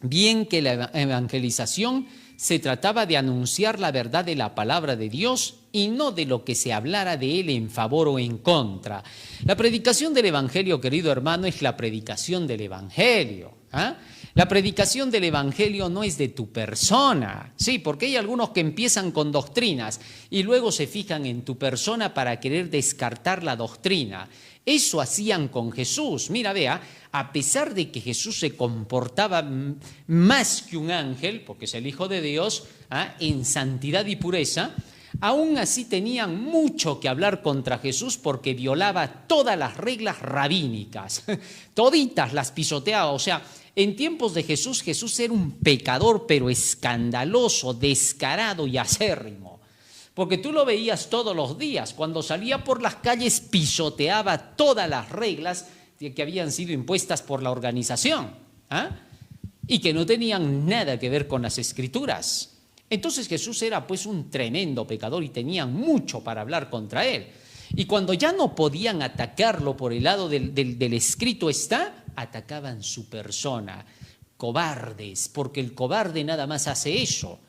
bien que la evangelización se trataba de anunciar la verdad de la palabra de Dios y no de lo que se hablara de él en favor o en contra. La predicación del Evangelio, querido hermano, es la predicación del Evangelio. ¿Ah? La predicación del Evangelio no es de tu persona, sí, porque hay algunos que empiezan con doctrinas y luego se fijan en tu persona para querer descartar la doctrina. Eso hacían con Jesús. Mira, vea, a pesar de que Jesús se comportaba más que un ángel, porque es el Hijo de Dios, en santidad y pureza, Aún así tenían mucho que hablar contra Jesús porque violaba todas las reglas rabínicas. Toditas las pisoteaba. O sea, en tiempos de Jesús, Jesús era un pecador, pero escandaloso, descarado y acérrimo. Porque tú lo veías todos los días. Cuando salía por las calles pisoteaba todas las reglas que habían sido impuestas por la organización, y que no tenían nada que ver con las Escrituras. Entonces Jesús era pues un tremendo pecador y tenían mucho para hablar contra él. Y cuando ya no podían atacarlo por el lado del escrito está, atacaban su persona. Cobardes, porque el cobarde nada más hace eso.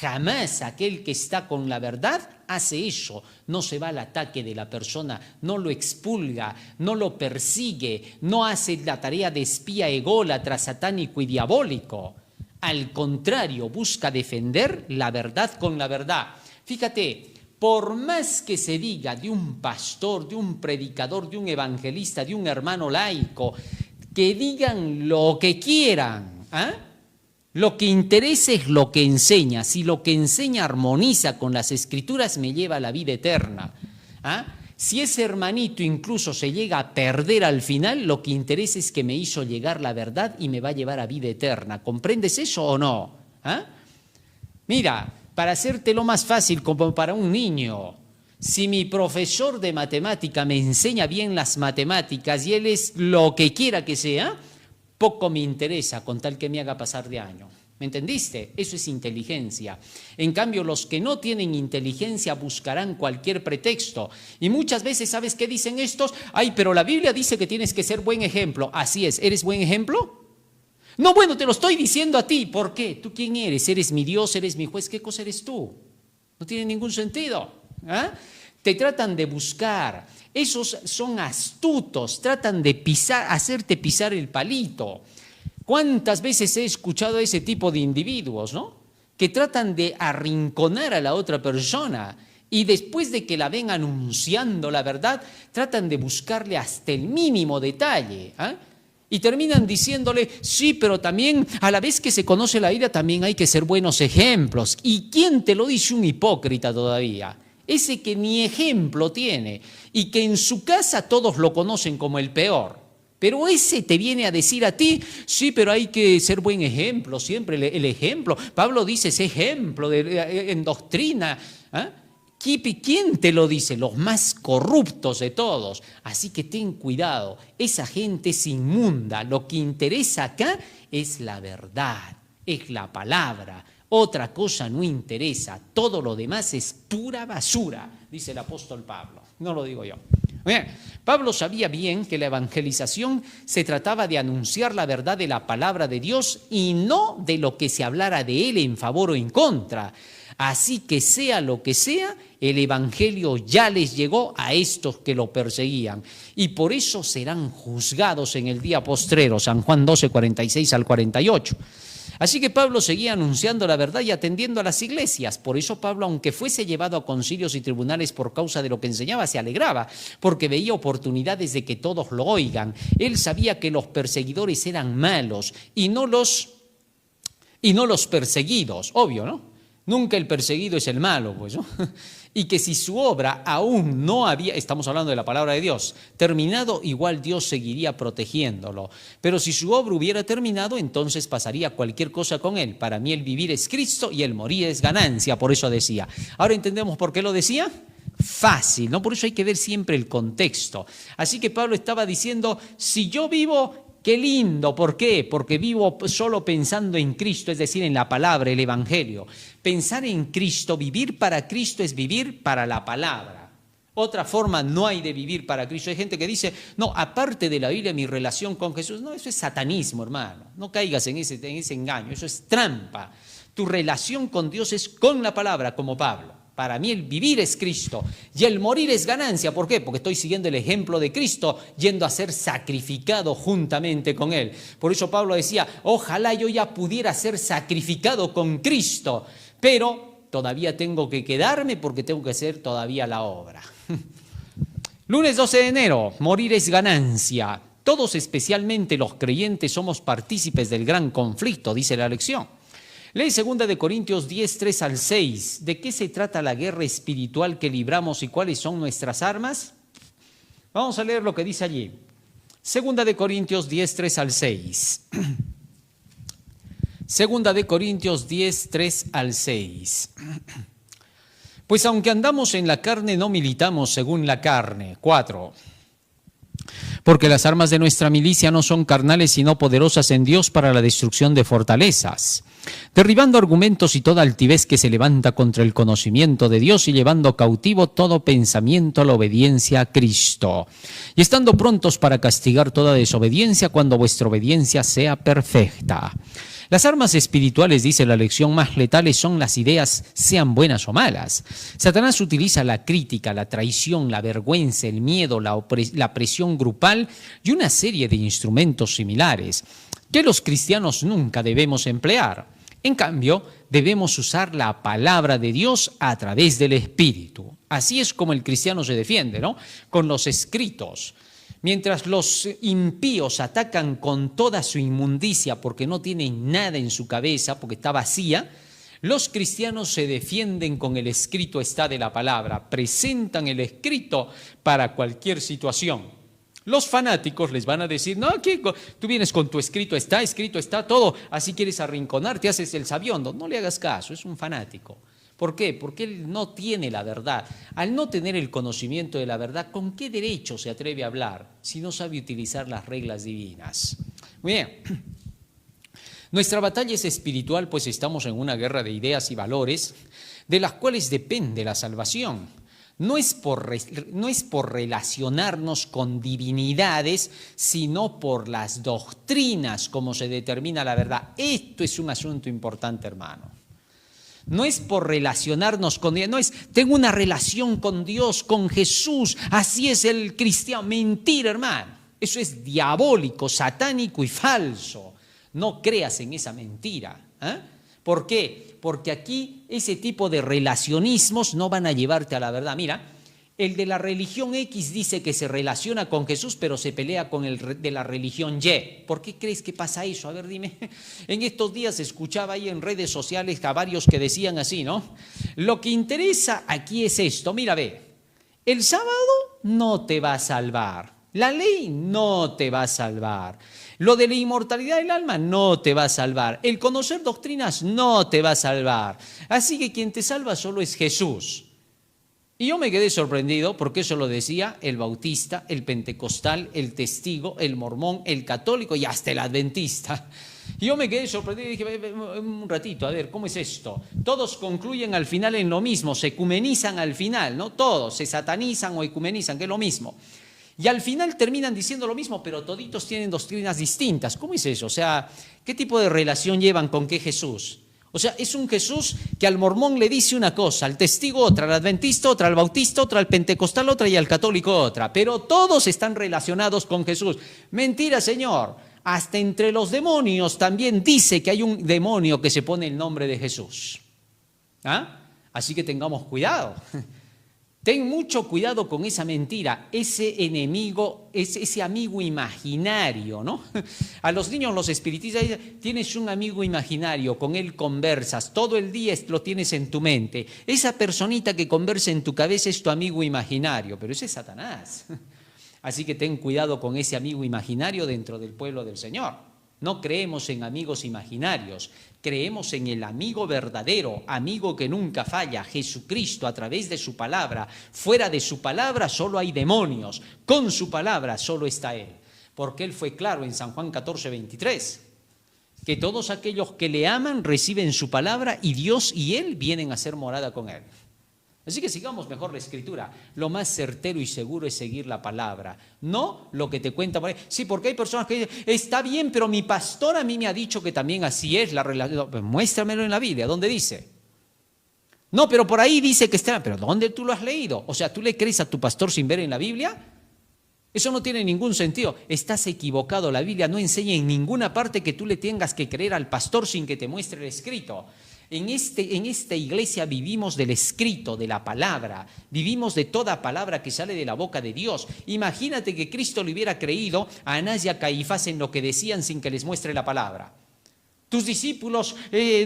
Jamás aquel que está con la verdad hace eso. No se va al ataque de la persona, no lo expulga, no lo persigue, no hace la tarea de espía ególatra, satánico y diabólico. Al contrario, busca defender la verdad con la verdad. Fíjate, por más que se diga de un pastor, de un predicador, de un evangelista, de un hermano laico, que digan lo que quieran, lo que interesa es lo que enseña. Si lo que enseña armoniza con las Escrituras, me lleva a la vida eterna. Si ese hermanito incluso se llega a perder al final, lo que interesa es que me hizo llegar la verdad y me va a llevar a vida eterna. ¿Comprendes eso o no? Mira, para hacértelo más fácil como para un niño, si mi profesor de matemática me enseña bien las matemáticas y él es lo que quiera que sea, poco me interesa con tal que me haga pasar de año. ¿Me entendiste? Eso es inteligencia. En cambio, los que no tienen inteligencia buscarán cualquier pretexto. Y muchas veces, ¿sabes qué dicen estos? Ay, pero la Biblia dice que tienes que ser buen ejemplo. Así es, ¿eres buen ejemplo? No, bueno, te lo estoy diciendo a ti. ¿Por qué? ¿Tú quién eres? ¿Eres mi Dios? ¿Eres mi juez? ¿Qué cosa eres tú? No tiene ningún sentido. Te tratan de buscar. Esos son astutos. Tratan de hacerte pisar el palito. ¿Cuántas veces he escuchado a ese tipo de individuos, ¿no? Que tratan de arrinconar a la otra persona y después de que la ven anunciando la verdad, tratan de buscarle hasta el mínimo detalle, y terminan diciéndole, sí, pero también a la vez que se conoce la vida también hay que ser buenos ejemplos. ¿Y quién te lo dice? Un hipócrita todavía. Ese que ni ejemplo tiene y que en su casa todos lo conocen como el peor. Pero ese te viene a decir a ti, sí, pero hay que ser buen ejemplo, siempre el ejemplo. Pablo dice, es ejemplo en doctrina. ¿Quién te lo dice? Los más corruptos de todos. Así que ten cuidado, esa gente es inmunda. Lo que interesa acá es la verdad, es la palabra. Otra cosa no interesa, todo lo demás es pura basura, dice el apóstol Pablo. No lo digo yo. Bien, Pablo sabía bien que la evangelización se trataba de anunciar la verdad de la palabra de Dios y no de lo que se hablara de él en favor o en contra. Así que sea lo que sea, el evangelio ya les llegó a estos que lo perseguían y por eso serán juzgados en el día postrero. San Juan 12, 46 al 48. Así que Pablo seguía anunciando la verdad y atendiendo a las iglesias. Por eso Pablo, aunque fuese llevado a concilios y tribunales por causa de lo que enseñaba, se alegraba, porque veía oportunidades de que todos lo oigan. Él sabía que los perseguidores eran malos y no los perseguidos, obvio, ¿no? Nunca el perseguido es el malo, pues, ¿no? Y que si su obra aún no había, estamos hablando de la palabra de Dios, terminado, igual Dios seguiría protegiéndolo. Pero si su obra hubiera terminado, entonces pasaría cualquier cosa con él. Para mí el vivir es Cristo y el morir es ganancia, por eso decía. Ahora entendemos por qué lo decía. Fácil, ¿no? Por eso hay que ver siempre el contexto. Así que Pablo estaba diciendo, si yo vivo, qué lindo, ¿por qué? Porque vivo solo pensando en Cristo, es decir, en la palabra, el evangelio. Pensar en Cristo, vivir para Cristo es vivir para la palabra. Otra forma no hay de vivir para Cristo. Hay gente que dice, no, aparte de la Biblia, mi relación con Jesús, no, eso es satanismo, hermano. No caigas en ese engaño, eso es trampa. Tu relación con Dios es con la palabra, como Pablo. Para mí el vivir es Cristo y el morir es ganancia. ¿Por qué? Porque estoy siguiendo el ejemplo de Cristo, yendo a ser sacrificado juntamente con Él. Por eso Pablo decía, ojalá yo ya pudiera ser sacrificado con Cristo, pero todavía tengo que quedarme porque tengo que hacer todavía la obra. Lunes 12 de enero, morir es ganancia. Todos, especialmente los creyentes, somos partícipes del gran conflicto, dice la lección. Lee 2 de Corintios 10, 3 al 6. ¿De qué se trata la guerra espiritual que libramos y cuáles son nuestras armas? Vamos a leer lo que dice allí. 2 de Corintios 10, 3 al 6. 2 de Corintios 10, 3 al 6. Pues aunque andamos en la carne, no militamos según la carne. 4. Porque las armas de nuestra milicia no son carnales, sino poderosas en Dios para la destrucción de fortalezas, derribando argumentos y toda altivez que se levanta contra el conocimiento de Dios y llevando cautivo todo pensamiento a la obediencia a Cristo, y estando prontos para castigar toda desobediencia cuando vuestra obediencia sea perfecta. Las armas espirituales, dice la lección, más letales son las ideas, sean buenas o malas. Satanás utiliza la crítica, la traición, la vergüenza, el miedo, la presión grupal y una serie de instrumentos similares que los cristianos nunca debemos emplear. En cambio, debemos usar la palabra de Dios a través del Espíritu. Así es como el cristiano se defiende, ¿no? Con los escritos. Mientras los impíos atacan con toda su inmundicia porque no tienen nada en su cabeza, porque está vacía, los cristianos se defienden con el escrito está de la palabra, presentan el escrito para cualquier situación. Los fanáticos les van a decir, no, aquí tú vienes con tu escrito está todo, así quieres arrinconarte, haces el sabiondo. No le hagas caso, es un fanático. ¿Por qué? Porque él no tiene la verdad. Al no tener el conocimiento de la verdad, ¿con qué derecho se atreve a hablar si no sabe utilizar las reglas divinas? Muy bien. Nuestra batalla es espiritual, pues estamos en una guerra de ideas y valores de las cuales depende la salvación. No es por relacionarnos con divinidades, sino por las doctrinas, como se determina la verdad. Esto es un asunto importante, hermano. No es por relacionarnos con Dios, no es, tengo una relación con Dios, con Jesús, así es el cristiano. Mentira, hermano. Eso es diabólico, satánico y falso. No creas en esa mentira. ¿Por qué? Porque aquí ese tipo de relacionismos no van a llevarte a la verdad. Mira, el de la religión X dice que se relaciona con Jesús, pero se pelea con el de la religión Y. ¿Por qué crees que pasa eso? A ver, dime. En estos días escuchaba ahí en redes sociales a varios que decían así, ¿no? Lo que interesa aquí es esto. Mira, ve, el sábado no te va a salvar. La ley no te va a salvar. Lo de la inmortalidad del alma no te va a salvar. El conocer doctrinas no te va a salvar. Así que quien te salva solo es Jesús. Y yo me quedé sorprendido porque eso lo decía el bautista, el pentecostal, el testigo, el mormón, el católico y hasta el adventista. Y yo me quedé sorprendido y dije, un ratito, a ver, ¿cómo es esto? Todos concluyen al final en lo mismo, se ecumenizan al final, ¿no? Todos se satanizan o ecumenizan, que es lo mismo. Y al final terminan diciendo lo mismo, pero toditos tienen doctrinas distintas. ¿Cómo es eso? O sea, ¿qué tipo de relación llevan con qué Jesús? O sea, es un Jesús que al mormón le dice una cosa, al testigo otra, al adventista otra, al bautista otra, al pentecostal otra y al católico otra. Pero todos están relacionados con Jesús. Mentira, Señor. Hasta entre los demonios también dice que hay un demonio que se pone el nombre de Jesús. Así que tengamos cuidado. Ten mucho cuidado con esa mentira, ese enemigo, ese amigo imaginario, ¿no? A los niños, los espiritistas, tienes un amigo imaginario, con él conversas, todo el día lo tienes en tu mente. Esa personita que conversa en tu cabeza es tu amigo imaginario, pero ese es Satanás. Así que ten cuidado con ese amigo imaginario dentro del pueblo del Señor. No creemos en amigos imaginarios, creemos en el amigo verdadero, amigo que nunca falla, Jesucristo a través de su palabra. Fuera de su palabra solo hay demonios, con su palabra solo está Él. Porque Él fue claro en San Juan 14, 23, que todos aquellos que le aman reciben su palabra y Dios y Él vienen a hacer morada con Él. Así que sigamos mejor la Escritura. Lo más certero y seguro es seguir la palabra, no lo que te cuenta por ahí. Sí, porque hay personas que dicen, está bien, pero mi pastor a mí me ha dicho que también así es la relación. Pues muéstramelo en la Biblia, ¿dónde dice? No, pero por ahí dice que está, pero ¿dónde tú lo has leído? O sea, ¿tú le crees a tu pastor sin ver en la Biblia? Eso no tiene ningún sentido. Estás equivocado. La Biblia no enseña en ninguna parte que tú le tengas que creer al pastor sin que te muestre el escrito. En esta iglesia vivimos del escrito, de la palabra, vivimos de toda palabra que sale de la boca de Dios. Imagínate que Cristo le hubiera creído a Anás y a Caifás en lo que decían sin que les muestre la palabra. Tus discípulos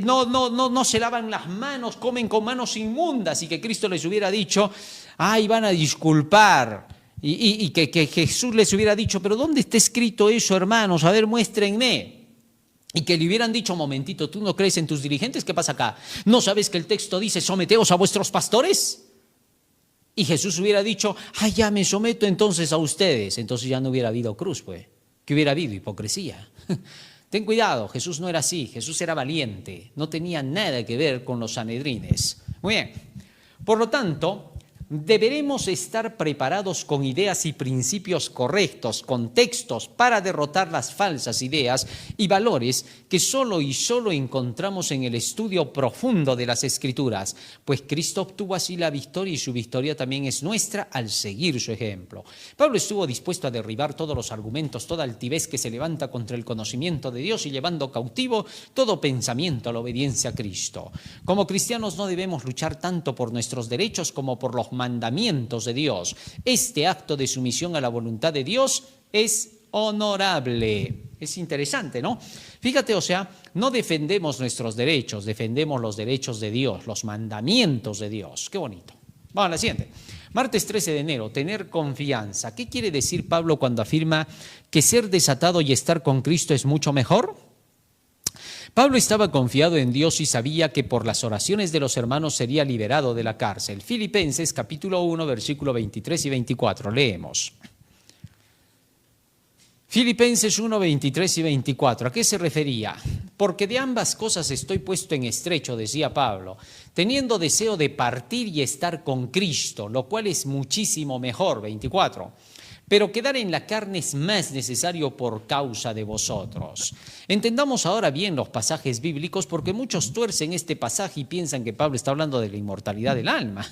no se lavan las manos, comen con manos inmundas, y que Cristo les hubiera dicho, ay, van a disculpar. Y que Jesús les hubiera dicho, pero ¿dónde está escrito eso, hermanos? A ver, muéstrenme. Y que le hubieran dicho, momentito, ¿tú no crees en tus dirigentes? ¿Qué pasa acá? ¿No sabes que el texto dice, someteos a vuestros pastores? Y Jesús hubiera dicho, ay, ya me someto entonces a ustedes. Entonces ya no hubiera habido cruz, pues. Que hubiera habido hipocresía. Ten cuidado, Jesús no era así. Jesús era valiente. No tenía nada que ver con los sanedrines. Muy bien. Por lo tanto, deberemos estar preparados con ideas y principios correctos, con textos para derrotar las falsas ideas y valores que solo encontramos en el estudio profundo de las Escrituras, pues Cristo obtuvo así la victoria y su victoria también es nuestra al seguir su ejemplo. Pablo estuvo dispuesto a derribar todos los argumentos, toda altivez que se levanta contra el conocimiento de Dios y llevando cautivo todo pensamiento a la obediencia a Cristo. Como cristianos no debemos luchar tanto por nuestros derechos como por los mandamientos de Dios. Este acto de sumisión a la voluntad de Dios es honorable. Es interesante, ¿no? Fíjate, o sea, no defendemos nuestros derechos, defendemos los derechos de Dios, los mandamientos de Dios. Qué bonito. Vamos a la siguiente. Martes 13 de enero, tener confianza. ¿Qué quiere decir Pablo cuando afirma que ser desatado y estar con Cristo es mucho mejor? Pablo estaba confiado en Dios y sabía que por las oraciones de los hermanos sería liberado de la cárcel. Filipenses capítulo 1, versículo 23 y 24. Leemos. Filipenses 1, 23 y 24. ¿A qué se refería? Porque de ambas cosas estoy puesto en estrecho, decía Pablo, teniendo deseo de partir y estar con Cristo, lo cual es muchísimo mejor. 24. Pero quedar en la carne es más necesario por causa de vosotros. Entendamos ahora bien los pasajes bíblicos porque muchos tuercen este pasaje y piensan que Pablo está hablando de la inmortalidad del alma.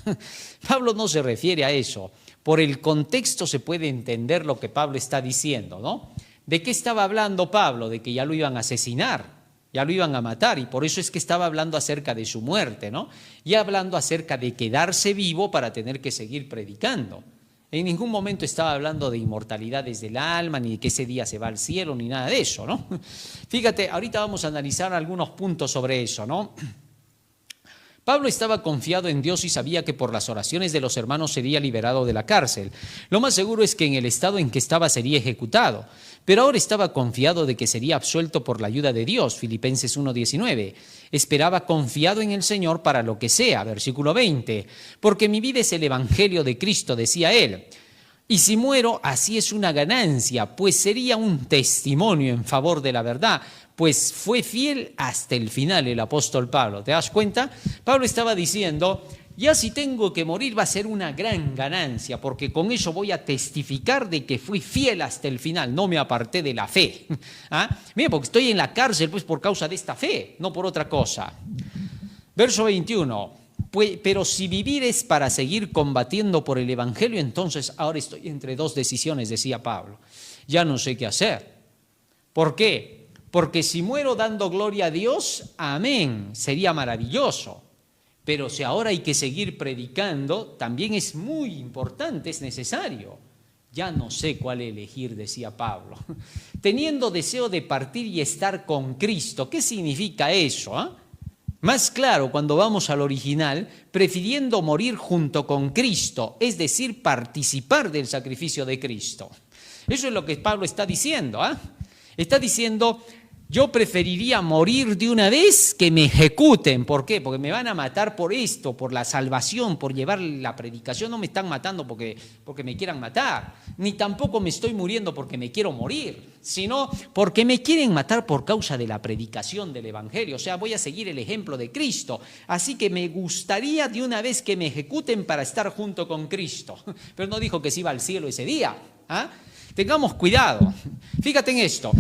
Pablo no se refiere a eso. Por el contexto se puede entender lo que Pablo está diciendo, ¿no? ¿De qué estaba hablando Pablo? De que ya lo iban a asesinar, ya lo iban a matar, y por eso es que estaba hablando acerca de su muerte, ¿no? Y hablando acerca de quedarse vivo para tener que seguir predicando. En ningún momento estaba hablando de inmortalidad desde el alma, ni de que ese día se va al cielo, ni nada de eso, ¿no? Fíjate, ahorita vamos a analizar algunos puntos sobre eso, ¿no? Pablo estaba confiado en Dios y sabía que por las oraciones de los hermanos sería liberado de la cárcel. Lo más seguro es que en el estado en que estaba sería ejecutado, pero ahora estaba confiado de que sería absuelto por la ayuda de Dios. Filipenses 1:19. Esperaba confiado en el Señor para lo que sea. Versículo 20. Porque mi vida es el evangelio de Cristo, decía él. Y si muero, así es una ganancia, pues sería un testimonio en favor de la verdad, pues fue fiel hasta el final el apóstol Pablo. ¿Te das cuenta? Pablo estaba diciendo, ya si tengo que morir va a ser una gran ganancia, porque con eso voy a testificar de que fui fiel hasta el final, no me aparté de la fe. ¿Ah? Mira, porque estoy en la cárcel pues por causa de esta fe, no por otra cosa. Verso 21. Pero si vivir es para seguir combatiendo por el evangelio, entonces ahora estoy entre dos decisiones, decía Pablo. Ya no sé qué hacer. ¿Por qué? Porque si muero dando gloria a Dios, amén, sería maravilloso. Pero si ahora hay que seguir predicando, también es muy importante, es necesario. Ya no sé cuál elegir, decía Pablo. Teniendo deseo de partir y estar con Cristo. ¿Qué significa eso? Más claro, cuando vamos al original, prefiriendo morir junto con Cristo, es decir, participar del sacrificio de Cristo. Eso es lo que Pablo está diciendo. Está diciendo, yo preferiría morir de una vez que me ejecuten. ¿Por qué? Porque me van a matar por esto, por la salvación, por llevar la predicación. No me están matando porque me quieran matar, ni tampoco me estoy muriendo porque me quiero morir, sino porque me quieren matar por causa de la predicación del evangelio. O sea, voy a seguir el ejemplo de Cristo. Así que me gustaría de una vez que me ejecuten para estar junto con Cristo. Pero no dijo que se iba al cielo ese día. Tengamos cuidado. Fíjate en esto.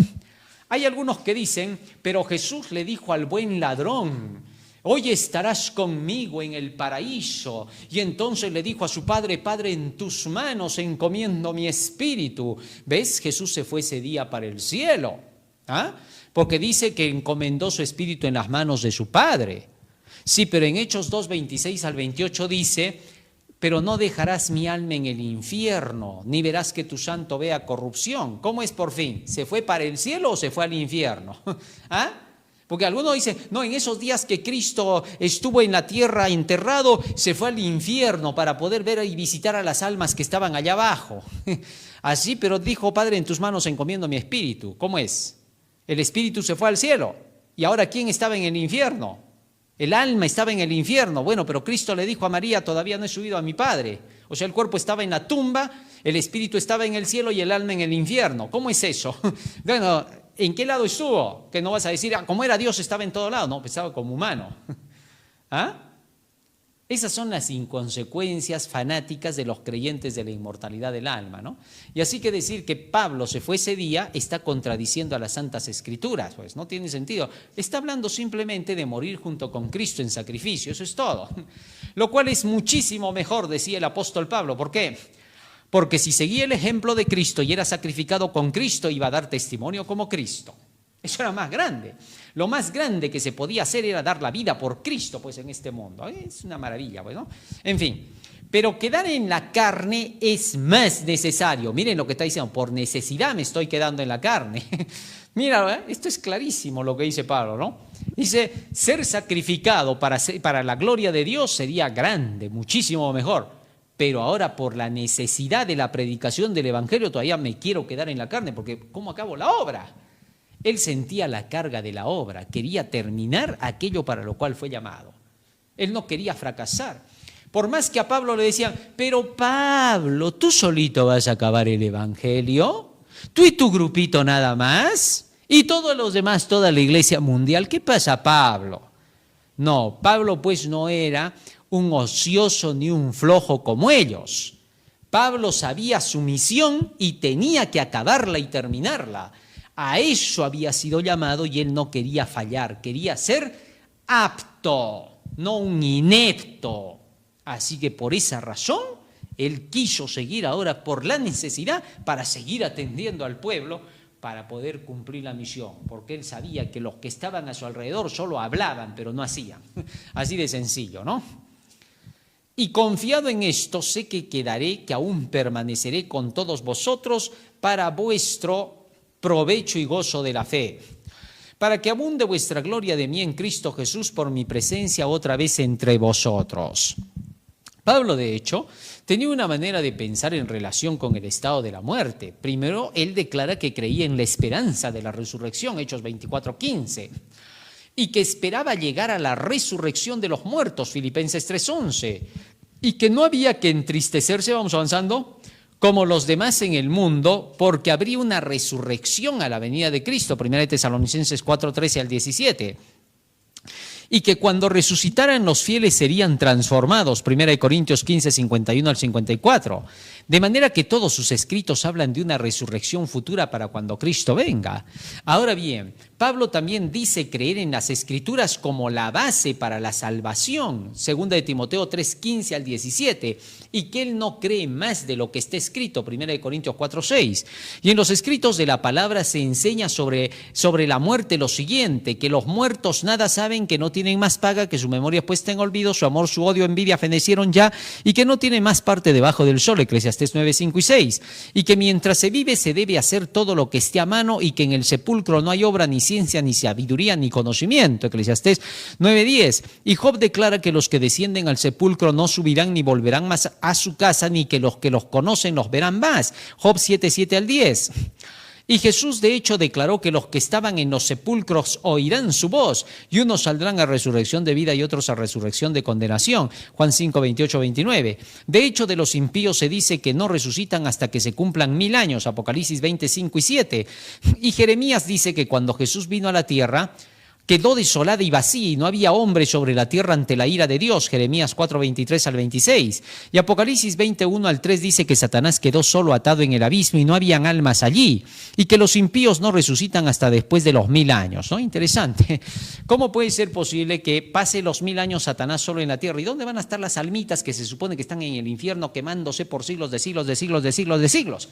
Hay algunos que dicen, pero Jesús le dijo al buen ladrón, hoy estarás conmigo en el paraíso. Y entonces le dijo a su padre, Padre, en tus manos encomiendo mi espíritu. ¿Ves? Jesús se fue ese día para el cielo. Porque dice que encomendó su espíritu en las manos de su Padre. Sí, pero en Hechos 2, 26 al 28 dice, pero no dejarás mi alma en el infierno, ni verás que tu santo vea corrupción. ¿Cómo es por fin? ¿Se fue para el cielo o se fue al infierno? Porque algunos dicen, no, en esos días que Cristo estuvo en la tierra enterrado, se fue al infierno para poder ver y visitar a las almas que estaban allá abajo. Así, pero dijo, Padre, en tus manos encomiendo mi espíritu. ¿Cómo es? El espíritu se fue al cielo. ¿Y ahora quién estaba en el infierno? El alma estaba en el infierno. Bueno, pero Cristo le dijo a María, todavía no he subido a mi Padre. O sea, el cuerpo estaba en la tumba, el espíritu estaba en el cielo y el alma en el infierno. ¿Cómo es eso? Bueno, ¿en qué lado estuvo? Que no vas a decir, como era Dios estaba en todo lado. No, estaba como humano. ¿Ah? Esas son las inconsecuencias fanáticas de los creyentes de la inmortalidad del alma, ¿no? Y así que decir que Pablo se fue ese día está contradiciendo a las Santas Escrituras, pues no tiene sentido. Está hablando simplemente de morir junto con Cristo en sacrificio, eso es todo. Lo cual es muchísimo mejor, decía el apóstol Pablo. ¿Por qué? Porque si seguía el ejemplo de Cristo y era sacrificado con Cristo, iba a dar testimonio como Cristo. Eso era más grande. Lo más grande que se podía hacer era dar la vida por Cristo, pues, en este mundo. Es una maravilla, pues, ¿no? En fin, pero quedar en la carne es más necesario. Miren lo que está diciendo, por necesidad me estoy quedando en la carne. Mira, esto es clarísimo lo que dice Pablo, ¿no? Dice, ser sacrificado para la gloria de Dios sería grande, muchísimo mejor. Pero ahora por la necesidad de la predicación del Evangelio todavía me quiero quedar en la carne, porque ¿cómo acabo la obra? Él sentía la carga de la obra, quería terminar aquello para lo cual fue llamado. Él no quería fracasar. Por más que a Pablo le decían, pero Pablo, ¿tú solito vas a acabar el Evangelio? ¿Tú y tu grupito nada más? ¿Y todos los demás, toda la iglesia mundial? ¿Qué pasa, Pablo? No, Pablo pues no era un ocioso ni un flojo como ellos. Pablo sabía su misión y tenía que acabarla y terminarla. A eso había sido llamado y él no quería fallar, quería ser apto, no un inepto. Así que por esa razón, él quiso seguir ahora por la necesidad para seguir atendiendo al pueblo, para poder cumplir la misión, porque él sabía que los que estaban a su alrededor solo hablaban, pero no hacían. Así de sencillo, ¿no? Y confiado en esto, sé que quedaré, que aún permaneceré con todos vosotros para vuestro provecho y gozo de la fe, para que abunde vuestra gloria de mí en Cristo Jesús por mi presencia otra vez entre vosotros. Pablo, de hecho, tenía una manera de pensar en relación con el estado de la muerte. Primero, él declara que creía en la esperanza de la resurrección, Hechos 24:15, y que esperaba llegar a la resurrección de los muertos, Filipenses 3:11, y que no había que entristecerse, vamos avanzando, como los demás en el mundo, porque habría una resurrección a la venida de Cristo, 1 Tesalonicenses 4:13 al 17. Y que cuando resucitaran los fieles serían transformados, 1 Corintios 15, 51 al 54. De manera que todos sus escritos hablan de una resurrección futura para cuando Cristo venga. Ahora bien, Pablo también dice creer en las Escrituras como la base para la salvación, 2 de Timoteo 3, 15 al 17, y que él no cree más de lo que está escrito, 1 Corintios 4, 6. Y en los escritos de la palabra se enseña sobre la muerte lo siguiente, que los muertos nada saben, que no tienen más paga, que su memoria puesta en olvido, su amor, su odio, envidia fenecieron ya, y que no tiene más parte debajo del sol, Eclesiastés 9, 5 y 6, y que mientras se vive se debe hacer todo lo que esté a mano, y que en el sepulcro no hay obra, ni ciencia, ni sabiduría, ni conocimiento, Eclesiastés 9, 10. Y Job declara que los que descienden al sepulcro no subirán ni volverán más a su casa, ni que los conocen los verán más, Job 7, 7 al 10. Y Jesús de hecho declaró que los que estaban en los sepulcros oirán su voz, y unos saldrán a resurrección de vida y otros a resurrección de condenación, Juan 5, 28, 29. De hecho, de los impíos se dice que no resucitan hasta que se cumplan 1000 años, Apocalipsis 25 y 7. Y Jeremías dice que cuando Jesús vino a la tierra, quedó desolada y vacía y no había hombre sobre la tierra ante la ira de Dios, Jeremías 4, 23 al 26. Y Apocalipsis 21 al 3 dice que Satanás quedó solo atado en el abismo y no habían almas allí, y que los impíos no resucitan hasta después de los 1000 años, ¿no? Interesante. ¿Cómo puede ser posible que pase los 1000 años Satanás solo en la tierra? ¿Y dónde van a estar las almitas que se supone que están en el infierno quemándose por siglos de siglos de siglos de siglos de siglos?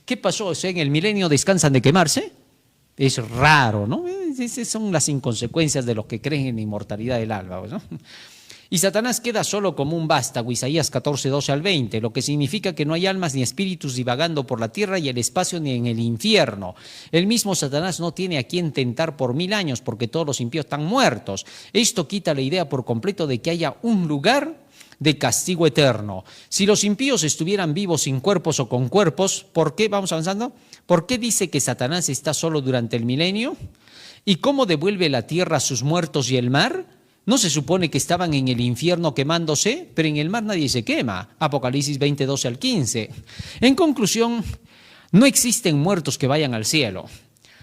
¿Qué pasó? O sea, ¿en el milenio descansan de quemarse? Es raro, ¿no? Esas son las inconsecuencias de los que creen en la inmortalidad del alma, ¿no? Y Satanás queda solo como un vástago, Isaías 14, 12 al 20, lo que significa que no hay almas ni espíritus divagando por la tierra y el espacio ni en el infierno. El mismo Satanás no tiene a quien tentar por 1000 años porque todos los impíos están muertos. Esto quita la idea por completo de que haya un lugar de castigo eterno. Si los impíos estuvieran vivos sin cuerpos o con cuerpos, ¿por qué? Vamos avanzando. ¿Por qué dice que Satanás está solo durante el milenio? ¿Y cómo devuelve la tierra a sus muertos y el mar? ¿No se supone que estaban en el infierno quemándose? Pero en el mar nadie se quema. Apocalipsis 20, 12 al 15. En conclusión, no existen muertos que vayan al cielo.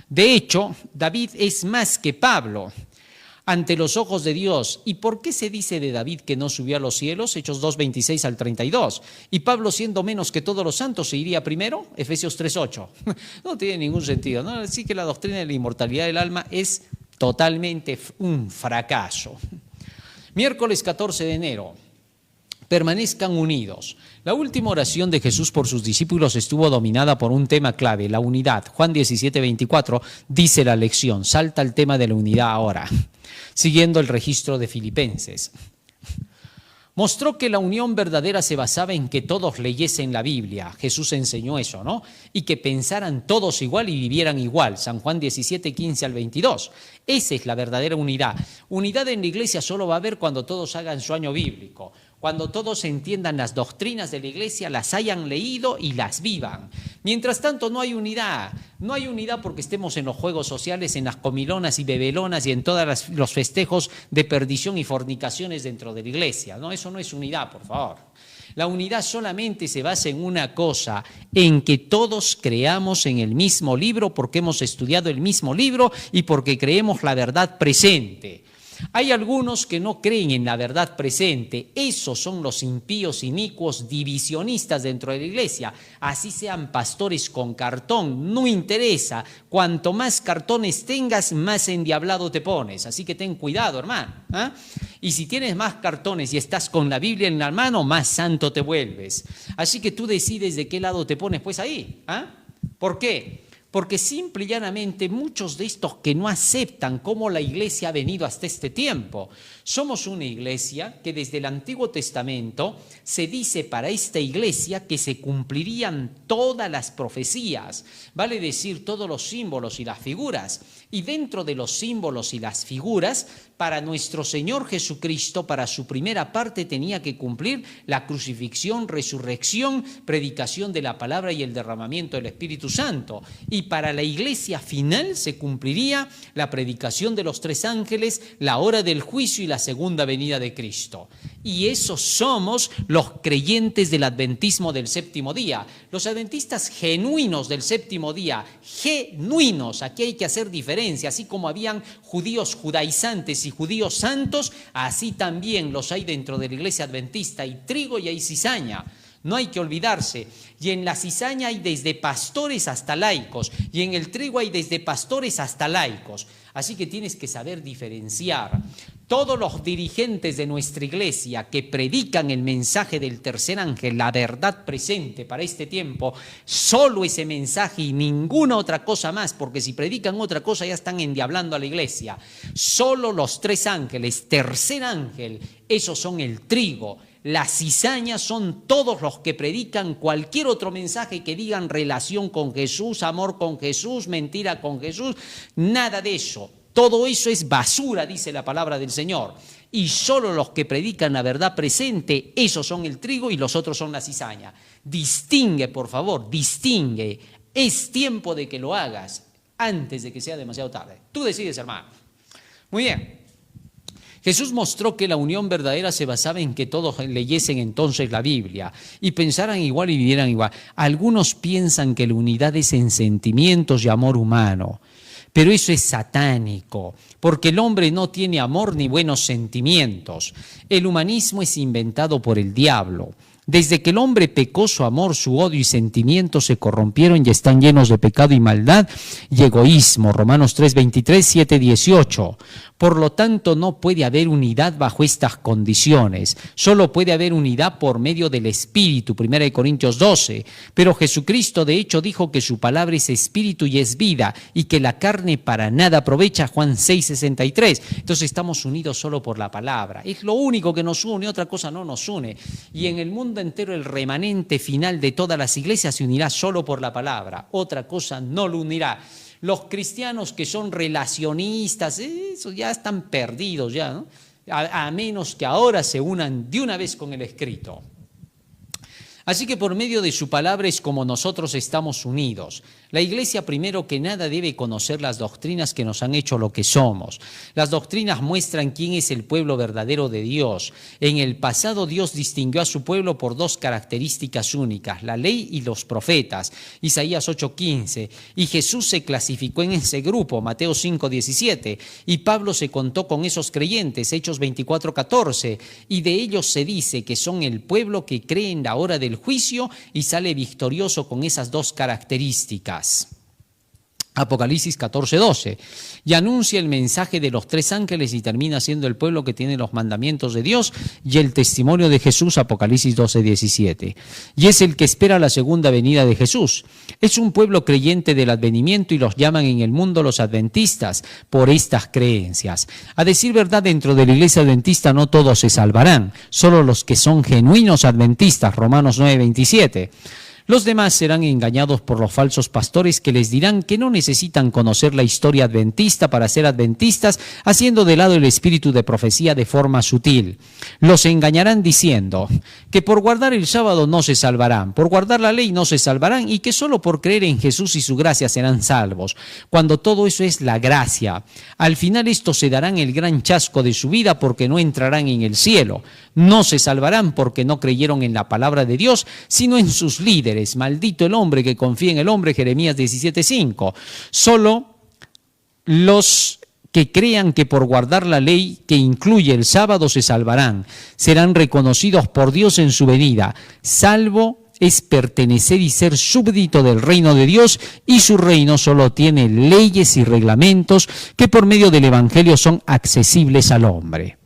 De hecho, David es más que Pablo ante los ojos de Dios. ¿Y por qué se dice de David que no subió a los cielos? Hechos 2, 26 al 32. ¿Y Pablo, siendo menos que todos los santos, se iría primero? Efesios 3, 8. No tiene ningún sentido, ¿no? Así que la doctrina de la inmortalidad del alma es totalmente un fracaso. Miércoles 14 de enero. Permanezcan unidos. La última oración de Jesús por sus discípulos estuvo dominada por un tema clave, la unidad. Juan 17, 24 dice la lección, salta el tema de la unidad ahora, siguiendo el registro de Filipenses. Mostró que la unión verdadera se basaba en que todos leyesen la Biblia. Jesús enseñó eso, ¿no? Y que pensaran todos igual y vivieran igual. San Juan 17, 15 al 22. Esa es la verdadera unidad. Unidad en la iglesia solo va a haber cuando todos hagan su año bíblico. Cuando todos entiendan las doctrinas de la iglesia, las hayan leído y las vivan. Mientras tanto no hay unidad. No hay unidad porque estemos en los juegos sociales, en las comilonas y bebelonas y en todos los festejos de perdición y fornicaciones dentro de la iglesia. No, eso no es unidad, por favor. La unidad solamente se basa en una cosa, en que todos creamos en el mismo libro porque hemos estudiado el mismo libro y porque creemos la verdad presente. Hay algunos que no creen en la verdad presente. Esos son los impíos, inicuos, divisionistas dentro de la iglesia. Así sean pastores con cartón, no interesa. Cuanto más cartones tengas, más endiablado te pones. Así que ten cuidado, hermano. Y si tienes más cartones y estás con la Biblia en la mano, más santo te vuelves. Así que tú decides de qué lado te pones pues ahí. ¿Por qué? Porque simple y llanamente muchos de estos que no aceptan cómo la iglesia ha venido hasta este tiempo. Somos una iglesia que desde el Antiguo Testamento se dice para esta iglesia que se cumplirían todas las profecías, vale decir todos los símbolos y las figuras. Y dentro de los símbolos y las figuras, para nuestro Señor Jesucristo, para su primera parte tenía que cumplir la crucifixión, resurrección, predicación de la palabra y el derramamiento del Espíritu Santo. Y para la iglesia final se cumpliría la predicación de los 3 ángeles, la hora del juicio y la segunda venida de Cristo. Y esos somos los creyentes del adventismo del séptimo día. Los adventistas genuinos del séptimo día, genuinos, aquí hay que hacer diferencia, así como habían judíos judaizantes y judíos santos, así también los hay dentro de la iglesia adventista, hay trigo y hay cizaña. No hay que olvidarse, y en la cizaña hay desde pastores hasta laicos, y en el trigo hay desde pastores hasta laicos. Así que tienes que saber diferenciar. Todos los dirigentes de nuestra iglesia que predican el mensaje del tercer ángel, la verdad presente para este tiempo, solo ese mensaje y ninguna otra cosa más, porque si predican otra cosa ya están endiablando a la iglesia. Solo los 3 ángeles, tercer ángel, esos son el trigo. Las cizañas son todos los que predican cualquier otro mensaje que digan relación con Jesús, amor con Jesús, mentira con Jesús, nada de eso. Todo eso es basura, dice la palabra del Señor. Y solo los que predican la verdad presente, esos son el trigo y los otros son la cizaña. Distingue, por favor, distingue. Es tiempo de que lo hagas antes de que sea demasiado tarde. Tú decides, hermano. Muy bien. Jesús mostró que la unión verdadera se basaba en que todos leyesen entonces la Biblia y pensaran igual y vivieran igual. Algunos piensan que la unidad es en sentimientos y amor humano, pero eso es satánico, porque el hombre no tiene amor ni buenos sentimientos. El humanismo es inventado por el diablo. Desde que el hombre pecó, su amor, su odio y sentimientos se corrompieron y están llenos de pecado y maldad y egoísmo. Romanos 3, 23, 7, 18. Por lo tanto, no puede haber unidad bajo estas condiciones. Solo puede haber unidad por medio del Espíritu, 1 Corintios 12. Pero Jesucristo, de hecho, dijo que su palabra es espíritu y es vida, y que la carne para nada aprovecha, Juan 6:63. Entonces estamos unidos solo por la palabra. Es lo único que nos une, otra cosa no nos une. Y en el mundo entero el remanente final de todas las iglesias se unirá solo por la palabra. Otra cosa no lo unirá. Los cristianos que son relacionistas, eso ya están perdidos ya, ¿no? A menos que ahora se unan de una vez con el escrito. Así que por medio de su palabra es como nosotros estamos unidos. La iglesia primero que nada debe conocer las doctrinas que nos han hecho lo que somos. Las doctrinas muestran quién es el pueblo verdadero de Dios. En el pasado Dios distinguió a su pueblo por dos características únicas, la ley y los profetas, Isaías 8:15. Y Jesús se clasificó en ese grupo, Mateo 5:17. Y Pablo se contó con esos creyentes, Hechos 24:14. Y de ellos se dice que son el pueblo que cree en la hora del juicio y sale victorioso con esas dos características. Apocalipsis 14:12, y anuncia el mensaje de los tres ángeles y termina siendo el pueblo que tiene los mandamientos de Dios y el testimonio de Jesús, Apocalipsis 12:17, y es el que espera la segunda venida de Jesús. Es un pueblo creyente del advenimiento y los llaman en el mundo los adventistas por estas creencias. A decir verdad, dentro de la iglesia adventista no todos se salvarán, solo los que son genuinos adventistas, Romanos 9:27. Los demás serán engañados por los falsos pastores que les dirán que no necesitan conocer la historia adventista para ser adventistas, haciendo de lado el espíritu de profecía de forma sutil. Los engañarán diciendo que por guardar el sábado no se salvarán, por guardar la ley no se salvarán y que solo por creer en Jesús y su gracia serán salvos, cuando todo eso es la gracia. Al final estos se darán el gran chasco de su vida porque no entrarán en el cielo. No se salvarán porque no creyeron en la palabra de Dios, sino en sus líderes. Maldito el hombre que confía en el hombre, Jeremías 17:5. Solo los que crean que por guardar la ley que incluye el sábado se salvarán, serán reconocidos por Dios en su venida. Salvo es pertenecer y ser súbdito del reino de Dios, y su reino solo tiene leyes y reglamentos que por medio del evangelio son accesibles al hombre.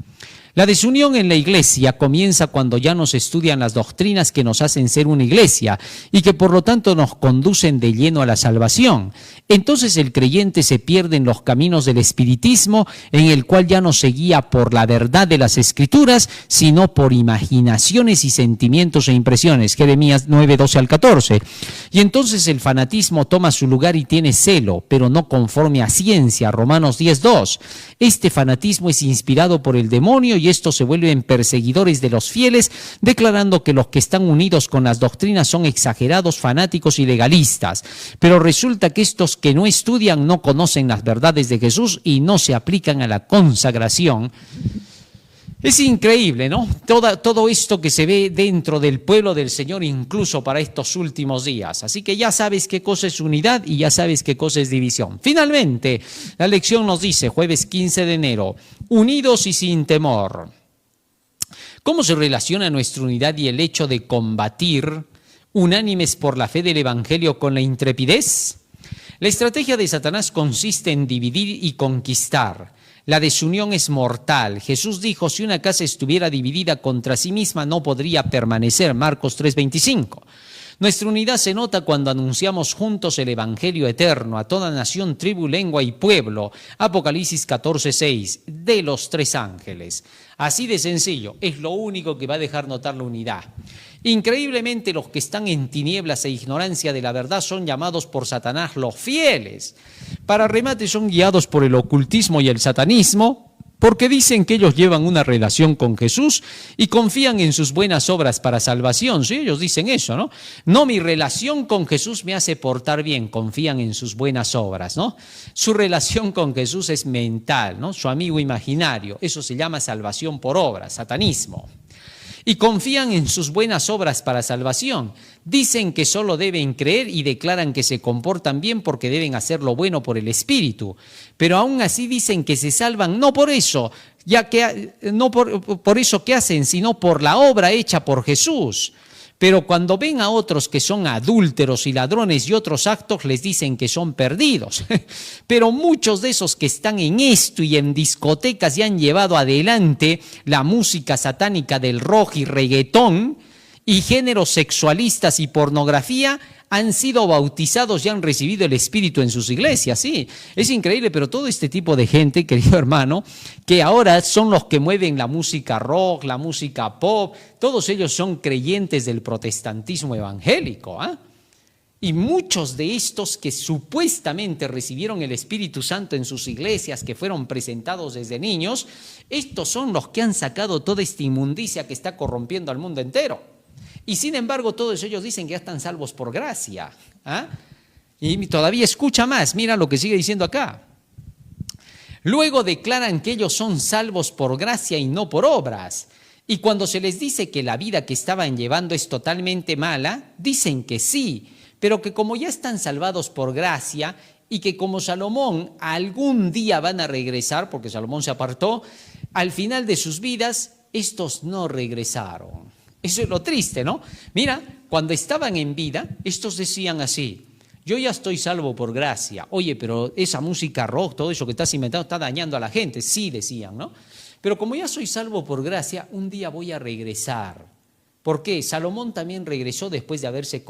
La desunión en la iglesia comienza cuando ya no se estudian las doctrinas que nos hacen ser una iglesia y que por lo tanto nos conducen de lleno a la salvación. Entonces el creyente se pierde en los caminos del espiritismo, en el cual ya no se guía por la verdad de las Escrituras, sino por imaginaciones y sentimientos e impresiones, Jeremías 9:12-14. Y entonces el fanatismo toma su lugar y tiene celo, pero no conforme a ciencia, Romanos 10:2. Este fanatismo es inspirado por el demonio y estos se vuelven perseguidores de los fieles, declarando que los que están unidos con las doctrinas son exagerados, fanáticos y legalistas. Pero resulta que estos que no estudian no conocen las verdades de Jesús y no se aplican a la consagración. Es increíble, ¿no? Todo esto que se ve dentro del pueblo del Señor, incluso para estos últimos días. Así que ya sabes qué cosa es unidad y ya sabes qué cosa es división. Finalmente, la lección nos dice, jueves 15 de enero, unidos y sin temor. ¿Cómo se relaciona nuestra unidad y el hecho de combatir unánimes por la fe del Evangelio con la intrepidez? La estrategia de Satanás consiste en dividir y conquistar. La desunión es mortal. Jesús dijo, si una casa estuviera dividida contra sí misma no podría permanecer, Marcos 3:25. Nuestra unidad se nota cuando anunciamos juntos el Evangelio eterno a toda nación, tribu, lengua y pueblo, Apocalipsis 14:6, de los tres ángeles. Así de sencillo, es lo único que va a dejar notar la unidad. Increíblemente, los que están en tinieblas e ignorancia de la verdad son llamados por Satanás los fieles. Para remate, son guiados por el ocultismo y el satanismo, porque dicen que ellos llevan una relación con Jesús y confían en sus buenas obras para salvación. Sí, ellos dicen eso, ¿no? No, mi relación con Jesús me hace portar bien, confían en sus buenas obras, ¿no? Su relación con Jesús es mental, ¿no? Su amigo imaginario, eso se llama salvación por obras, satanismo. Y confían en sus buenas obras para salvación. Dicen que solo deben creer y declaran que se comportan bien porque deben hacer lo bueno por el Espíritu. Pero aún así dicen que se salvan no por eso, ya que no por eso que hacen, sino por la obra hecha por Jesús. Pero cuando ven a otros que son adúlteros y ladrones y otros actos, les dicen que son perdidos. Pero muchos de esos que están en esto y en discotecas y han llevado adelante la música satánica del rock y reggaetón y géneros sexualistas y pornografía, han sido bautizados y han recibido el Espíritu en sus iglesias, sí. Es increíble, pero todo este tipo de gente, querido hermano, que ahora son los que mueven la música rock, la música pop, todos ellos son creyentes del protestantismo evangélico, ¿eh? Y muchos de estos que supuestamente recibieron el Espíritu Santo en sus iglesias, que fueron presentados desde niños, estos son los que han sacado toda esta inmundicia que está corrompiendo al mundo entero. Y sin embargo, todos ellos dicen que ya están salvos por gracia. ¿Ah? Y todavía escucha más, mira lo que sigue diciendo acá. Luego declaran que ellos son salvos por gracia y no por obras. Y cuando se les dice que la vida que estaban llevando es totalmente mala, dicen que sí, pero que como ya están salvados por gracia y que como Salomón algún día van a regresar, porque Salomón se apartó, al final de sus vidas, estos no regresaron. Eso es lo triste, ¿no? Mira, cuando estaban en vida, estos decían así: yo ya estoy salvo por gracia. Oye, pero esa música rock, todo eso que estás inventando está dañando a la gente. Sí, decían, ¿no? Pero como ya soy salvo por gracia, un día voy a regresar. ¿Por qué? Salomón también regresó después de haberse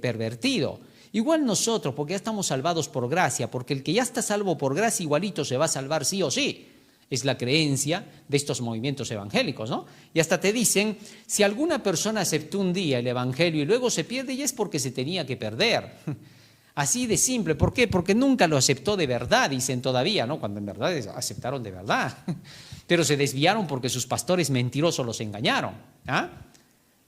pervertido. Igual nosotros, porque ya estamos salvados por gracia, porque el que ya está salvo por gracia igualito se va a salvar sí o sí. Es la creencia de estos movimientos evangélicos, ¿no? Y hasta te dicen, si alguna persona aceptó un día el evangelio y luego se pierde, ya es porque se tenía que perder. Así de simple. ¿Por qué? Porque nunca lo aceptó de verdad, dicen todavía, ¿no? Cuando en verdad aceptaron de verdad. Pero se desviaron porque sus pastores mentirosos los engañaron. ¿Ah?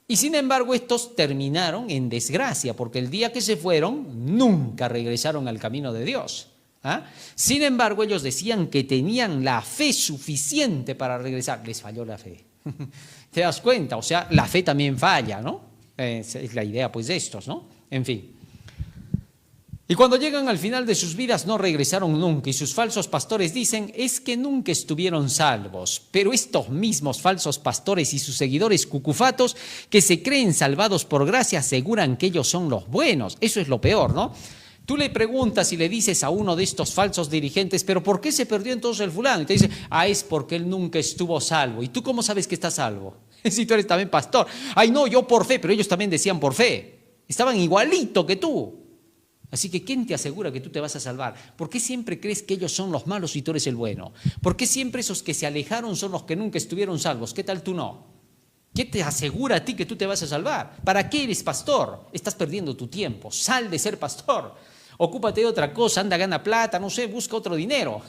Y sin embargo, estos terminaron en desgracia, porque el día que se fueron, nunca regresaron al camino de Dios. ¿Ah? Sin embargo, ellos decían que tenían la fe suficiente para regresar. Les falló la fe. ¿Te das cuenta? O sea, la fe también falla, ¿no? Es la idea, pues, de estos, ¿no? En fin. Y cuando llegan al final de sus vidas no regresaron nunca, y sus falsos pastores dicen, es que nunca estuvieron salvos. Pero estos mismos falsos pastores y sus seguidores cucufatos que se creen salvados por gracia aseguran que ellos son los buenos. Eso es lo peor, ¿no? Tú le preguntas y le dices a uno de estos falsos dirigentes, ¿pero por qué se perdió entonces el fulano? Y te dice, es porque él nunca estuvo salvo. ¿Y tú cómo sabes que está salvo? Si tú eres también pastor. No, yo por fe, pero ellos también decían por fe. Estaban igualito que tú. Así que, ¿quién te asegura que tú te vas a salvar? ¿Por qué siempre crees que ellos son los malos y tú eres el bueno? ¿Por qué siempre esos que se alejaron son los que nunca estuvieron salvos? ¿Qué tal tú no? ¿Qué te asegura a ti que tú te vas a salvar? ¿Para qué eres pastor? Estás perdiendo tu tiempo. Sal de ser pastor. Ocúpate de otra cosa, anda, gana plata, no sé, busca otro dinero.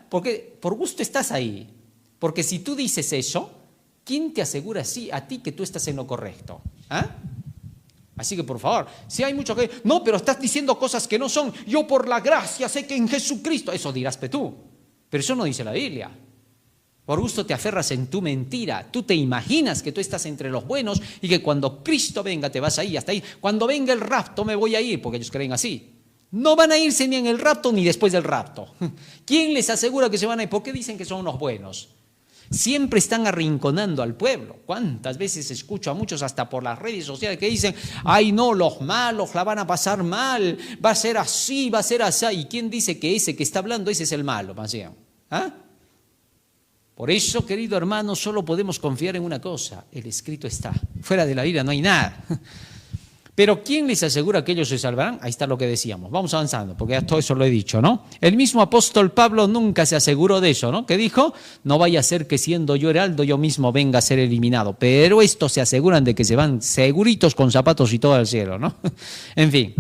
Porque por gusto estás ahí. Porque si tú dices eso, ¿quién te asegura a ti que tú estás en lo correcto? Así que por favor, si hay mucho que... No, pero estás diciendo cosas que no son. Yo por la gracia sé que en Jesucristo... Eso dirás tú. Pero eso no dice la Biblia. Por gusto te aferras en tu mentira. Tú te imaginas que tú estás entre los buenos y que cuando Cristo venga te vas a ir hasta ahí. Cuando venga el rapto me voy a ir, porque ellos creen así. No van a irse ni en el rapto ni después del rapto. ¿Quién les asegura que se van a ir? ¿Por qué dicen que son los buenos? Siempre están arrinconando al pueblo. ¿Cuántas veces escucho a muchos hasta por las redes sociales que dicen, no, los malos la van a pasar mal, va a ser así, va a ser así? ¿Y quién dice que ese que está hablando, ese es el malo? Más bien, Por eso, querido hermano, solo podemos confiar en una cosa: el escrito está. Fuera de la Biblia no hay nada. Pero ¿quién les asegura que ellos se salvarán? Ahí está lo que decíamos. Vamos avanzando, porque ya todo eso lo he dicho, ¿no? El mismo apóstol Pablo nunca se aseguró de eso, ¿no? Que dijo, no vaya a ser que siendo yo heraldo, yo mismo venga a ser eliminado. Pero estos se aseguran de que se van seguritos con zapatos y todo al cielo, ¿no? En fin.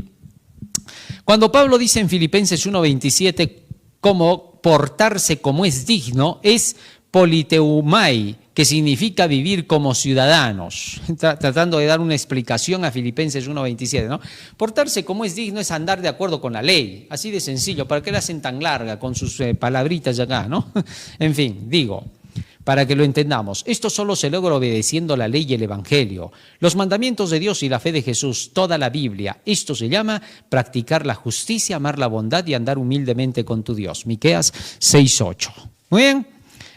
Cuando Pablo dice en Filipenses 1:27, cómo portarse como es digno, es politeumai, que significa vivir como ciudadanos, tratando de dar una explicación a Filipenses 1:27, ¿no? Portarse como es digno es andar de acuerdo con la ley, así de sencillo. ¿Para qué la hacen tan larga con sus palabritas acá, no? En fin, digo, para que lo entendamos, esto solo se logra obedeciendo la ley y el evangelio, los mandamientos de Dios y la fe de Jesús, toda la Biblia. Esto se llama practicar la justicia, amar la bondad y andar humildemente con tu Dios. Miqueas 6:8. Muy bien.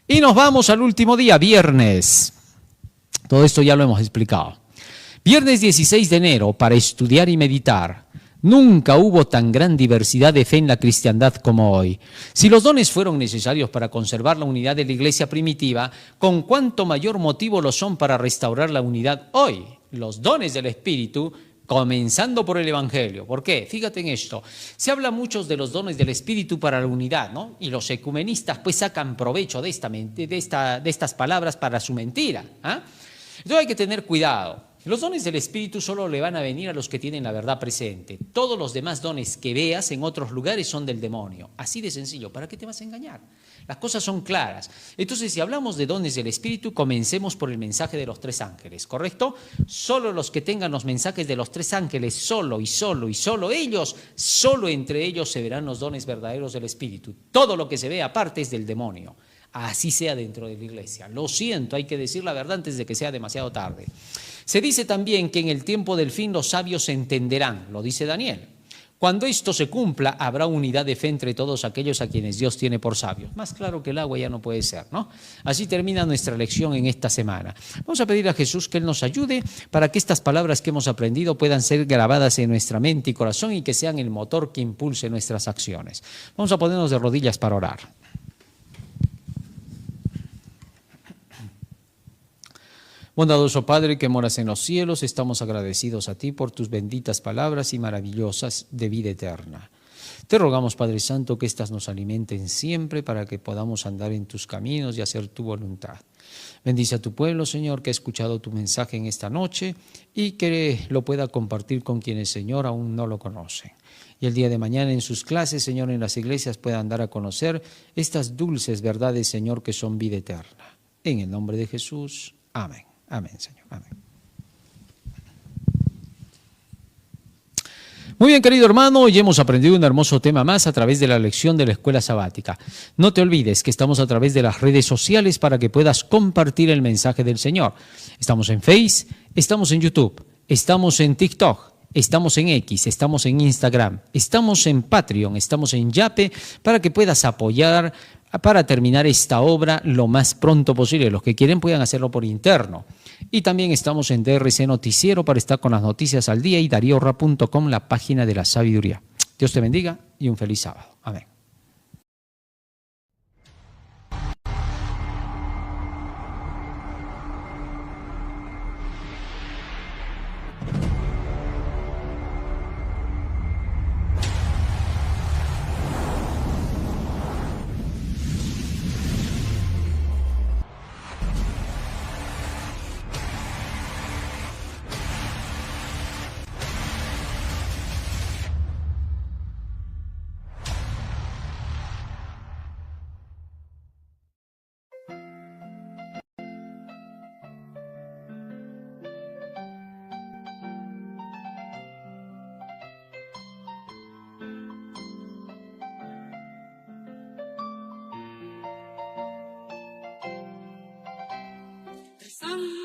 Y nos vamos al último día, viernes. Todo esto ya lo hemos explicado. Viernes 16 de enero para estudiar y meditar. Nunca hubo tan gran diversidad de fe en la cristiandad como hoy. Si los dones fueron necesarios para conservar la unidad de la iglesia primitiva, ¿con cuánto mayor motivo lo son para restaurar la unidad hoy? Los dones del Espíritu, comenzando por el Evangelio. ¿Por qué? Fíjate en esto. Se habla mucho de los dones del Espíritu para la unidad, ¿no? Y los ecumenistas pues sacan provecho de estas palabras para su mentira. ¿Ah? Entonces hay que tener cuidado. Los dones del Espíritu solo le van a venir a los que tienen la verdad presente. Todos los demás dones que veas en otros lugares son del demonio. Así de sencillo. ¿Para qué te vas a engañar? Las cosas son claras. Entonces, si hablamos de dones del Espíritu, comencemos por el mensaje de los tres ángeles, ¿correcto? Solo los que tengan los mensajes de los tres ángeles, solo ellos, solo entre ellos se verán los dones verdaderos del Espíritu. Todo lo que se ve aparte es del demonio. Así sea dentro de la iglesia. Lo siento, hay que decir la verdad antes de que sea demasiado tarde. Se dice también que en el tiempo del fin los sabios se entenderán, lo dice Daniel. Cuando esto se cumpla, habrá unidad de fe entre todos aquellos a quienes Dios tiene por sabios. Más claro que el agua ya no puede ser, ¿no? Así termina nuestra lección en esta semana. Vamos a pedir a Jesús que Él nos ayude para que estas palabras que hemos aprendido puedan ser grabadas en nuestra mente y corazón y que sean el motor que impulse nuestras acciones. Vamos a ponernos de rodillas para orar. Bondadoso Padre que moras en los cielos, estamos agradecidos a ti por tus benditas palabras y maravillosas de vida eterna. Te rogamos, Padre Santo, que éstas nos alimenten siempre para que podamos andar en tus caminos y hacer tu voluntad. Bendice a tu pueblo, Señor, que ha escuchado tu mensaje en esta noche y que lo pueda compartir con quienes, Señor, aún no lo conocen. Y el día de mañana en sus clases, Señor, en las iglesias puedan dar a conocer estas dulces verdades, Señor, que son vida eterna. En el nombre de Jesús. Amén. Amén, Señor. Amén. Muy bien, querido hermano, hoy hemos aprendido un hermoso tema más a través de la lección de la escuela sabática. No te olvides que estamos a través de las redes sociales para que puedas compartir el mensaje del Señor. Estamos en Face, estamos en YouTube, estamos en TikTok, estamos en X, estamos en Instagram, estamos en Patreon, estamos en Yape, para que puedas apoyar para terminar esta obra lo más pronto posible. Los que quieren puedan hacerlo por interno. Y también estamos en DRC Noticiero para estar con las noticias al día y dariorra.com, la página de la sabiduría. Dios te bendiga y un feliz sábado. Amén. Some